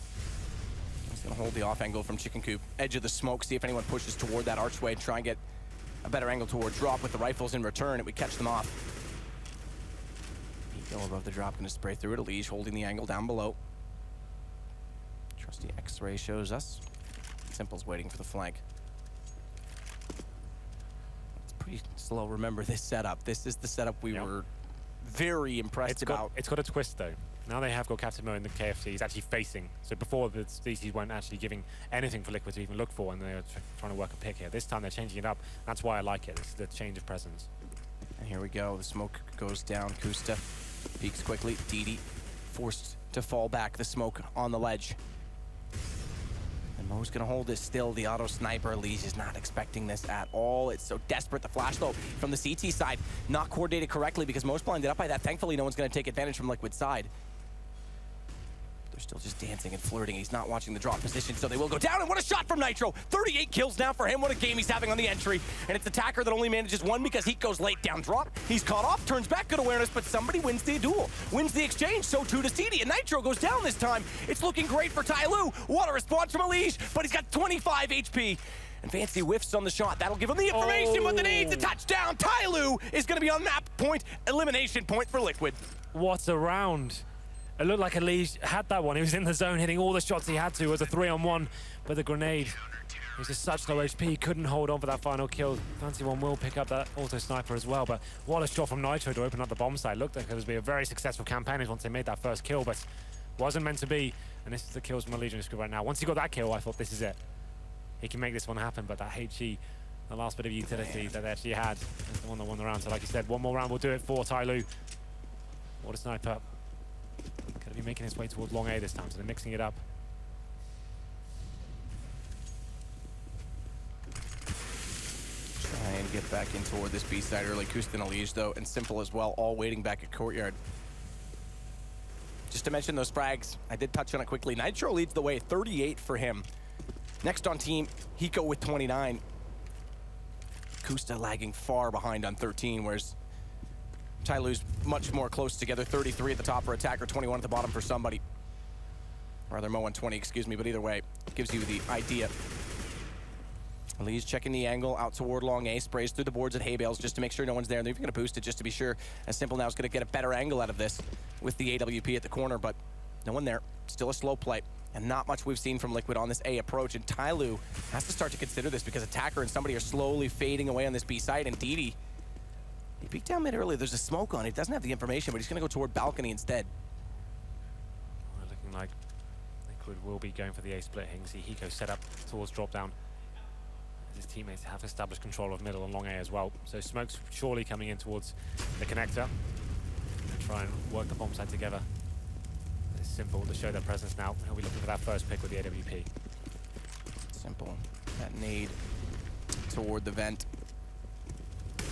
He's going to hold the off angle from Chicken Coop. Edge of the smoke, see if anyone pushes toward that archway and try and get a better angle toward drop with the rifles in return. It would catch them off. Eco above the drop, going to spray through it. Elige holding the angle down below. Trusty X-ray shows us. Simple's waiting for the flank. It's pretty slow. Remember this setup. This is the setup we were very impressed about. It's got a twist though. Now they have got Captain Mo in the KFC. He's actually facing. So before, the DCs weren't actually giving anything for Liquid to even look for, and they were trying to work a pick here. This time they're changing it up. That's why I like it. It's the change of presence. And here we go. The smoke goes down. Kusta peeks quickly. DD forced to fall back. The smoke on the ledge. And Mo's going to hold this still. The auto sniper. Elige is not expecting this at all. It's so desperate. The flash, though, from the CT side, not coordinated correctly because Mo's blinded up by that. Thankfully, no one's going to take advantage from Liquid's side. They're still just dancing and flirting. He's not watching the drop position, so they will go down. And what a shot from Nitro. 38 kills now for him. What a game he's having on the entry. And it's Attacker that only manages one because Heat goes late down drop. He's caught off, turns back, good awareness, but somebody wins the duel, wins the exchange. So too to CD, and Nitro goes down this time. It's looking great for TyLoo. What a response from Elige, but he's got 25 HP. And Fancy whiffs on the shot. That'll give him the information, but the nade's a touchdown. TyLoo is going to be on map point, elimination point for Liquid. What a round. It looked like Elige had that one. He was in the zone, hitting all the shots he had to as a 3-on-1. But the grenade, he was just such low HP, he couldn't hold on for that final kill. Fancy One will pick up that auto sniper as well. But what a shot from Nitro to open up the bomb site. Looked like it was be a very successful campaign once they made that first kill, but wasn't meant to be. And this is the kills from Elige right now. Once he got that kill, I thought this is it. He can make this one happen, but that HE, the last bit of utility that they actually had, is the one that won the round. So like you said, one more round will do it for TyLoo. What a sniper. Going to be making his way towards long A this time, so they're mixing it up. Try and get back in toward this B side early. Kusta and Elige, though, and Simple as well, all waiting back at Courtyard. Just to mention those frags, I did touch on it quickly. Nitro leads the way, 38 for him. Next on team, Hiko with 29. Kusta lagging far behind on 13, whereas TyLoo's much more close together. 33 at the top for Attacker, 21 at the bottom for somebody. Or rather, Mo on 20, excuse me, but either way, gives you the idea. Lee's checking the angle out toward long A, sprays through the boards at hay bales just to make sure no one's there. And they're even going to boost it just to be sure. As Simple now is going to get a better angle out of this with the AWP at the corner, but no one there. Still a slow play. And not much we've seen from Liquid on this A approach. And TyLoo has to start to consider this because Attacker and somebody are slowly fading away on this B side. And DD, he peeked down mid early. There's a smoke on it. He doesn't have the information, but he's going to go toward balcony instead. Well, looking like Liquid will be going for the A split. You can see Hiko set up towards drop down. His teammates have established control of middle and long A as well. So smoke's surely coming in towards the connector. And try and work the bomb site together. It's Simple to show their presence now. He'll be looking for that first pick with the AWP. Simple. That nade toward the vent.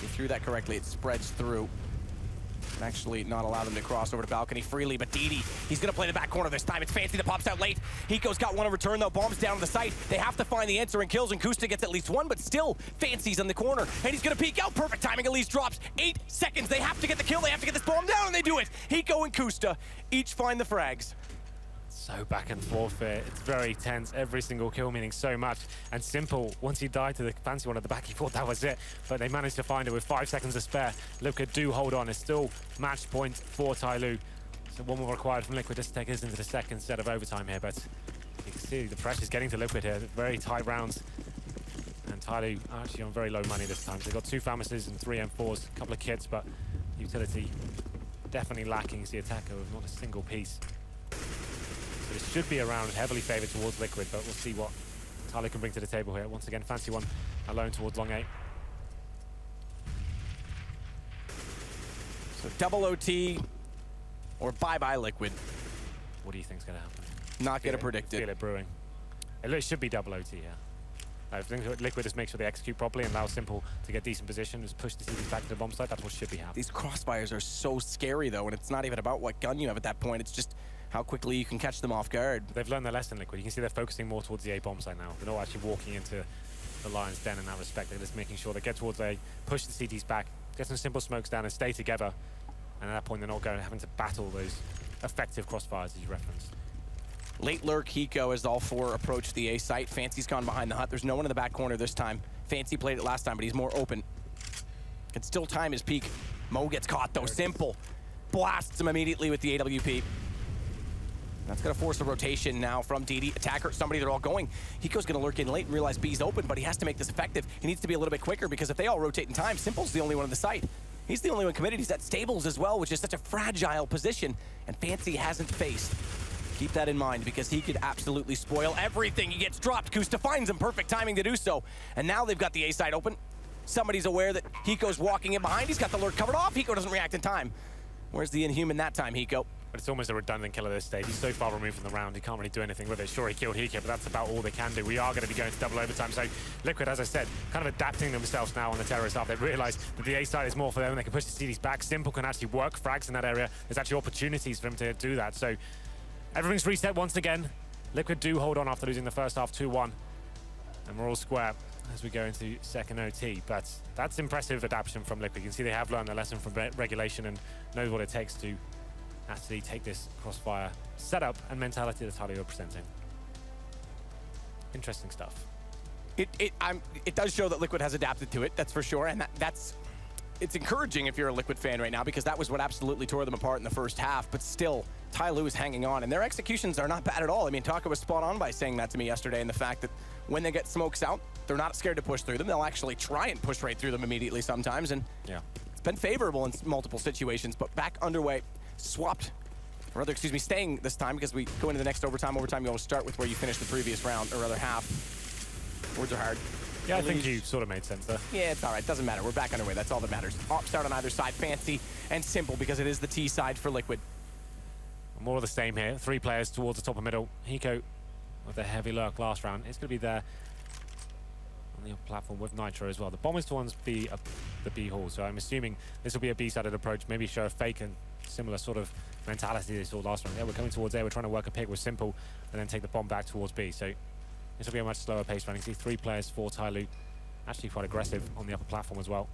He threw that correctly. It spreads through. Actually not allow them to cross over to balcony freely, but DD, he's going to play the back corner this time. It's Fancy that pops out late. Hiko's got one in return, though. Bombs down to the site. They have to find the answer and kills, and Kusta gets at least one, but still, Fancy's on the corner, and he's going to peek out. Perfect timing. Elise drops 8 seconds. They have to get the kill. They have to get this bomb down, and they do it. Hiko and Kusta each find the frags. So back and forth here. It's very tense. Every single kill meaning so much. And Simple, once he died to the Fancy One at the back, he thought that was it. But they managed to find it with 5 seconds to spare. Liquid do hold on. It's still match point for TyLoo. So one more required from Liquid just to take us into the second set of overtime here. But you can see the pressure's getting to Liquid here. Very tight rounds. And TyLoo actually on very low money this time. So they've got 2 Famises and 3 M4s, a couple of kits, but utility definitely lacking as the Attacker with not a single piece. So this should be a round heavily favoured towards Liquid, but we'll see what TyLoo can bring to the table here. Once again, Fancy One alone towards long A. So double OT or bye-bye Liquid. What do you think's going to happen? Not going to predict it. Feel it brewing. It should be double OT, yeah. I think Liquid just make sure they execute properly and allow Simple to get decent position, just push the CDs back to the bomb site. That's what should be happening. These crossfires are so scary, though, and it's not even about what gun you have at that point. It's just how quickly you can catch them off guard. They've learned their lesson, Liquid. You can see they're focusing more towards the A bomb site now. They're not actually walking into the Lion's Den in that respect. They're just making sure they get towards A, push the CDs back, get some Simple smokes down and stay together. And at that point, they're not having to battle those effective crossfires as you referenced. Late lurk Hiko as all four approach the A site. Fancy's gone behind the hut. There's no one in the back corner this time. Fancy played it last time, but he's more open. Can still time his peak. Mo gets caught, though. Simple blasts him immediately with the AWP. That's going to force a rotation now from DD. Attacker, somebody, they're all going. Hiko's going to lurk in late and realize B's open, but he has to make this effective. He needs to be a little bit quicker because if they all rotate in time, Simple's the only one on the site. He's the only one committed. He's at stables as well, which is such a fragile position, and Fancy hasn't faced. Keep that in mind because he could absolutely spoil everything. He gets dropped. Kusta finds him. Perfect timing to do so. And now they've got the A side open. Somebody's aware that Hiko's walking in behind. He's got the lurk covered off. Hiko doesn't react in time. Where's the Inhuman that time, Hiko? But it's almost a redundant kill at this stage. He's so far removed from the round, he can't really do anything with it. Sure, he killed Hiko, but that's about all they can do. We are going to be going to double overtime. So Liquid, as I said, kind of adapting themselves now on the terrorist half. They realize that the A side is more for them and they can push the CDs back. Simple can actually work frags in that area. There's actually opportunities for him to do that. So everything's reset once again. Liquid do hold on after losing the first half 2-1. And we're all square as we go into second OT. But that's impressive adaptation from Liquid. You can see they have learned their lesson from regulation and knows what it takes to actually take this crossfire setup and mentality that TyLoo are presenting. Interesting stuff. It does show that Liquid has adapted to it, that's for sure. And it's encouraging if you're a Liquid fan right now because that was what absolutely tore them apart in the first half. But still, TyLoo is hanging on, and their executions are not bad at all. I mean, Taka was spot on by saying that to me yesterday, and the fact that when they get smokes out, they're not scared to push through them. They'll actually try and push right through them immediately sometimes, and yeah, it's been favorable in multiple situations. But back underway, swapped, or rather, excuse me, staying this time because we go into the next overtime. Overtime, you always start with where you finished the previous round, or rather half. Words are hard. Yeah, I think you sort of made sense there. Yeah, it's all right. Doesn't matter. We're back underway. That's all that matters. Op start on either side, Fancy and Simple, because it is the T side for Liquid. More of the same here. 3 players towards the top and middle. Hiko with a heavy lurk last round. It's going to be there on the platform with Nitro as well. The bombers to ones be the B hall, so I'm assuming this will be a B-sided approach. Maybe show a fake and similar sort of mentality they saw last round. Yeah, we're coming towards A. We're trying to work a pick with Simple and then take the bomb back towards B. So this will be a much slower pace run. You can see 3 players for TyLoo. Actually quite aggressive on the upper platform as well.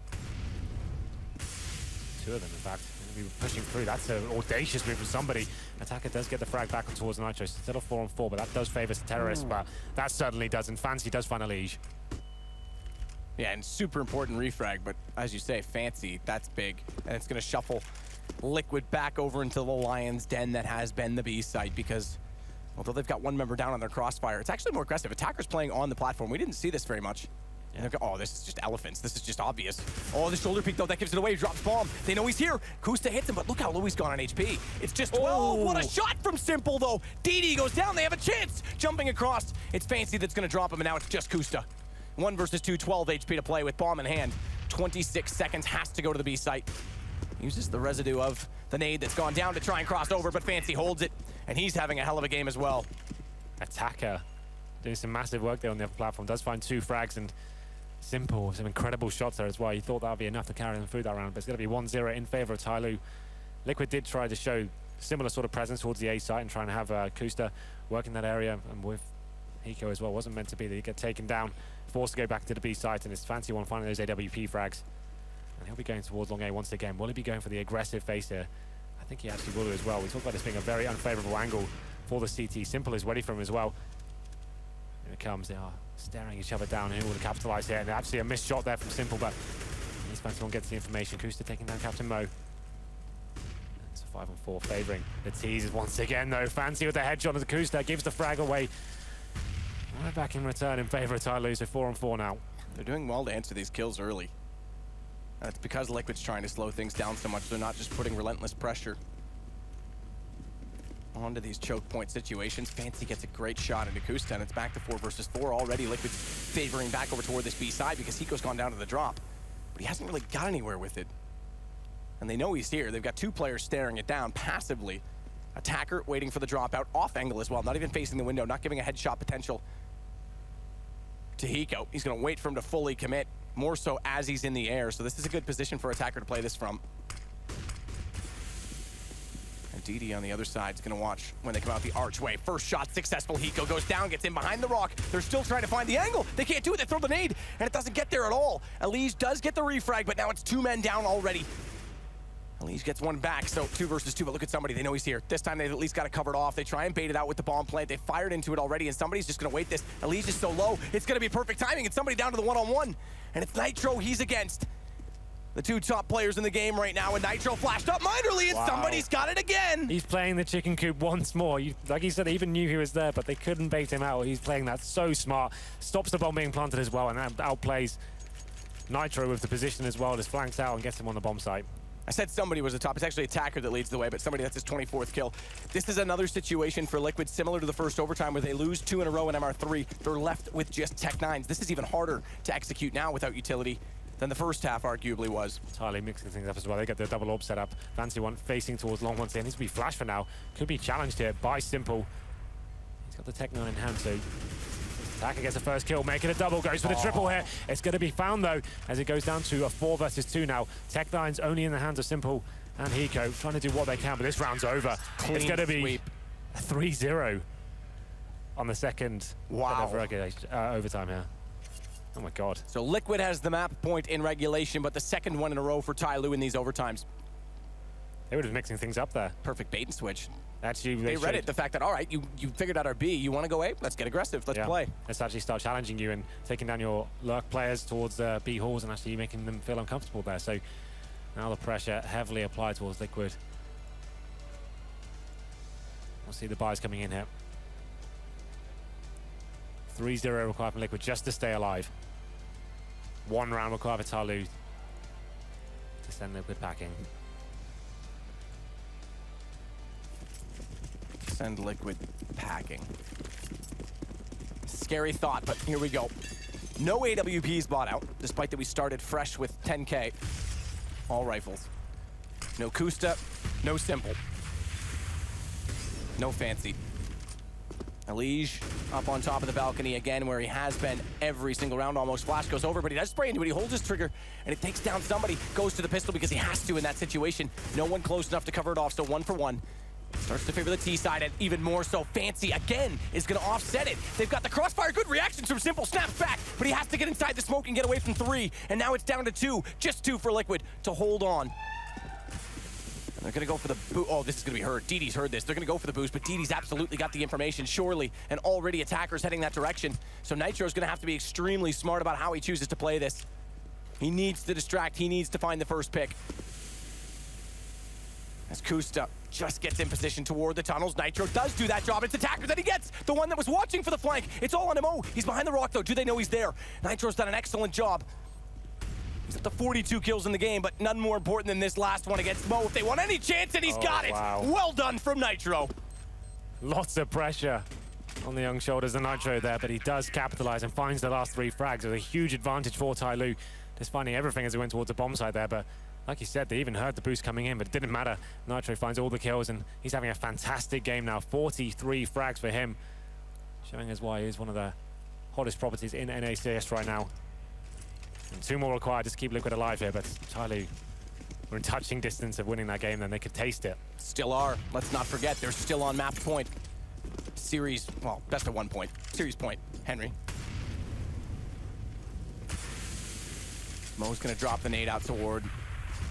2 of them, in fact. We were pushing through. That's an audacious move from somebody. Attacker does get the frag back towards Nitro. Still a 4-on-4, but that does favor the terrorists. But that certainly doesn't. Fancy does find a liege. Yeah, and super important refrag, but as you say, Fancy, that's big. And it's going to shuffle Liquid back over into the Lion's Den that has been the B site because although they've got 1 member down on their crossfire, it's actually more aggressive. Attackers playing on the platform. We didn't see this very much. Yeah. Oh, this is just elephants. This is just obvious. Oh, the shoulder peek, though, that gives it away. He drops bomb. They know he's here. Kusta hits him, but look how low he's gone on HP. It's just 12. Oh. What a shot from Simple, though. DD goes down. They have a chance. Jumping across. It's Fancy that's going to drop him, and now it's just Kusta. 1 versus 2, 12 HP to play with bomb in hand. 26 seconds has to go to the B site. Uses the residue of the nade that's gone down to try and cross over, but Fancy holds it, and he's having a hell of a game as well. Attacker doing some massive work there on the upper platform. Does find 2 frags, and Simple, some incredible shots there as well. You thought that would be enough to carry them through that round, but it's going to be 1-0 in favor of TyLoo. Liquid did try to show similar sort of presence towards the A site and try and have Kusta work in that area, and with Hiko as well. Wasn't meant to be that he get taken down, forced to go back to the B site, and it's Fancy one finding those AWP frags. And he'll be going towards long A once again. Will he be going for the aggressive face here? I think he actually will do as well. We talked about this being a very unfavorable angle for the CT. Simple is ready for him as well. Here it comes. They are staring each other down. Who will capitalize here? And actually a missed shot there from Simple, but at least Fancy one gets the information. Kusta taking down Captain Mo. It's a 5-on-4 favoring the teasers once again, though. Fancy with the headshot of the Kusta gives the frag away. Right back in return in favor of TyLoo, so 4-on-4 now. They're doing well to answer these kills early. And it's because Liquid's trying to slow things down so much, they're not just putting relentless pressure onto these choke point situations. Fancy gets a great shot into Kusta, and it's back to 4 versus 4 already. Liquid's favoring back over toward this B side because Hiko's gone down to the drop. But he hasn't really got anywhere with it. And they know he's here. They've got 2 players staring it down passively. Attacker waiting for the dropout, off angle as well, not even facing the window, not giving a headshot potential to Hiko. He's going to wait for him to fully commit, more so as he's in the air. So this is a good position for Attacker to play this from. And DD on the other side is going to watch when they come out the archway. First shot successful. Hiko goes down, gets in behind the rock. They're still trying to find the angle. They can't do it. They throw the nade, and it doesn't get there at all. Elise does get the refrag, but now it's 2 men down already. Elise gets one back, so 2 versus 2, but look at somebody. They know he's here. This time they've at least got it covered off. They try and bait it out with the bomb plant. They fired into it already, and somebody's just going to wait this. Elise is so low. It's going to be perfect timing. It's somebody down to the one-on-one, and it's Nitro he's against. The 2 top players in the game right now, and Nitro flashed up minorly, and somebody's got it again. He's playing the chicken coop once more. Like he said, they even knew he was there, but they couldn't bait him out. He's playing that so smart. Stops the bomb being planted as well, and outplays Nitro with the position as well. Just flanks out and gets him on the bomb site. I said somebody was a top. It's actually Attacker that leads the way, but somebody that's his 24th kill. This is another situation for Liquid similar to the first overtime where they lose 2 in a row in MR3. They're left with just Tech 9s. This is even harder to execute now without utility than the first half arguably was. Entirely mixing things up as well. They get their double orb set up. Fancy one facing towards long ones. There needs to be flash for now. Could be challenged here by Simple. He's got the Tech 9 in hand, so Attacker gets the first kill, making a double, goes for the triple here. It's going to be found though, as it goes down to a 4 versus 2 now. Tech 9's only in the hands of Simple and Hiko, trying to do what they can, but this round's over. It's going to be a 3-0 on the second overtime here. Oh my God. So Liquid has the map point in regulation, but the second one in a row for TyLoo in these overtimes. They were just mixing things up there. Perfect bait and switch. Actually, they read it, the fact that, all right, you figured out our B, you want to go A? Let's get aggressive, let's play. Let's actually start challenging you and taking down your lurk players towards B halls and actually making them feel uncomfortable there. So now the pressure heavily applied towards Liquid. We'll see the buys coming in here. 3-0 required from Liquid just to stay alive. 1 round required for TyLoo to send Liquid packing. Send Liquid packing. Scary thought, but here we go. No AWPs bought out, despite that we started fresh with 10K. All rifles. No Kusta, no Simple. No Fancy. Elige up on top of the balcony again, where he has been every single round almost. Flash goes over, but he does spray into it. He holds his trigger, and it takes down somebody. Goes to the pistol because he has to in that situation. No one close enough to cover it off, so 1 for 1. Starts to favor the T side, and even more so, Fancy again is going to offset it. They've got the crossfire, good reactions from Simple, snaps back, but he has to get inside the smoke and get away from 3, and now it's down to 2, just 2 for Liquid to hold on. And they're going to go for the boost. Oh, this is going to be heard. DD's heard this. They're going to go for the boost, but DD's absolutely got the information, surely, and already Attacker's heading that direction. So Nitro's going to have to be extremely smart about how he chooses to play this. He needs to distract. He needs to find the first pick. As Kusta just gets in position toward the tunnels. Nitro does do that job. It's Attacker that he gets. The one that was watching for the flank. It's all on him. Oh, he's behind the rock, though. Do they know he's there? Nitro's done an excellent job. He's up to 42 kills in the game, but none more important than this last one against Mo. If they want any chance, and he's got it. Wow. Well done from Nitro. Lots of pressure on the young shoulders of Nitro there, but he does capitalize and finds the last 3 frags with a huge advantage for TyLoo. Just finding everything as he went towards the bomb site there, but like you said, they even heard the boost coming in, but it didn't matter. Nitro finds all the kills, and he's having a fantastic game now. 43 frags for him, showing us why he's one of the hottest properties in NACS right now. And 2 more required just to keep Liquid alive here, but TyLoo were in touching distance of winning that game, then they could taste it. Still are. Let's not forget, they're still on map point. Series, well, best of 1 point. Series point, Henry. Mo's gonna drop the nade out toward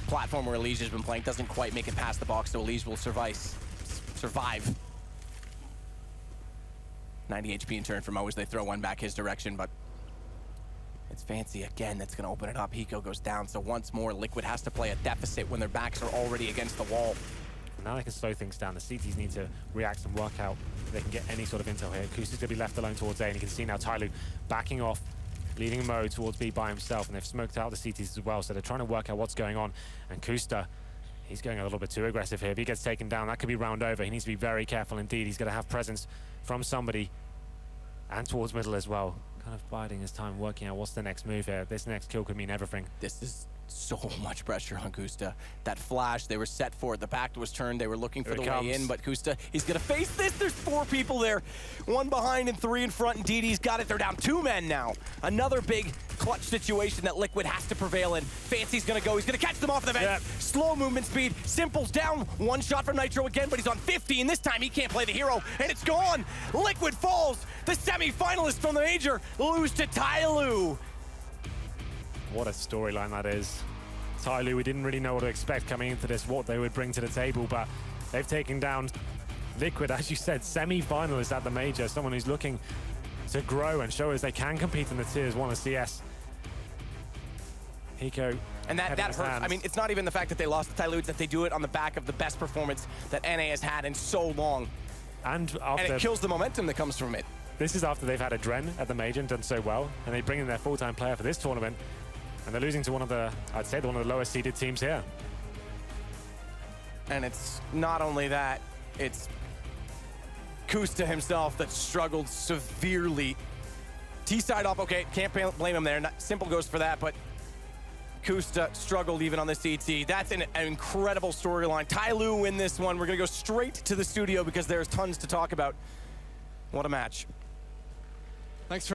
platform where Elige has been playing. Doesn't quite make it past the box, so Elige will survive. 90 HP in turn for Mo as they throw one back his direction, but it's Fancy again that's going to open it up. Hiko goes down, so once more, Liquid has to play a deficit when their backs are already against the wall. Now they can slow things down. The CTs need to react and work out if they can get any sort of intel here. Kusta's going to be left alone towards A, and you can see now TyLoo backing off, leading Mo towards B by himself, and they've smoked out the CTs as well, so they're trying to work out what's going on. And Kusta, he's going a little bit too aggressive here. If he gets taken down, that could be round over. He needs to be very careful indeed. He's going to have presence from somebody, and towards middle as well. Kind of biding his time, working out what's the next move here. This next kill could mean everything. This is so much pressure on Kusta. That flash, they were set for it. The back was turned. They were looking for the way in, but Kusta, he's going to face this. There's 4 people there. 1 behind and 3 in front, and DD's got it. They're down 2 men now. Another big clutch situation that Liquid has to prevail in. Fancy's going to go. He's going to catch them off the bench. Slow movement speed. Simple's down. 1 shot from Nitro again, but he's on 50, and this time he can't play the hero, and it's gone. Liquid falls. The semi-finalists from the major lose to TyLoo. What a storyline that is. TyLoo, we didn't really know what to expect coming into this, what they would bring to the table, but they've taken down Liquid, as you said, semi-finalists at the major, someone who's looking to grow and show us they can compete in the tiers 1 of CS. Hiko. And that hurts. I mean, it's not even the fact that they lost to TyLoo, it's that they do it on the back of the best performance that NA has had in so long. And it kills the momentum that comes from it. This is after they've had a Dren at the major and done so well, and they bring in their full-time player for this tournament. And they're losing to one of the, I'd say, one of the lowest seeded teams here. And it's not only that, it's Kusta himself that struggled severely. T-side up, okay, can't blame him there. Simple goes for that, but Kusta struggled even on the CT. That's an incredible storyline. TyLoo win this one. We're gonna go straight to the studio because there's tons to talk about. What a match. Thanks for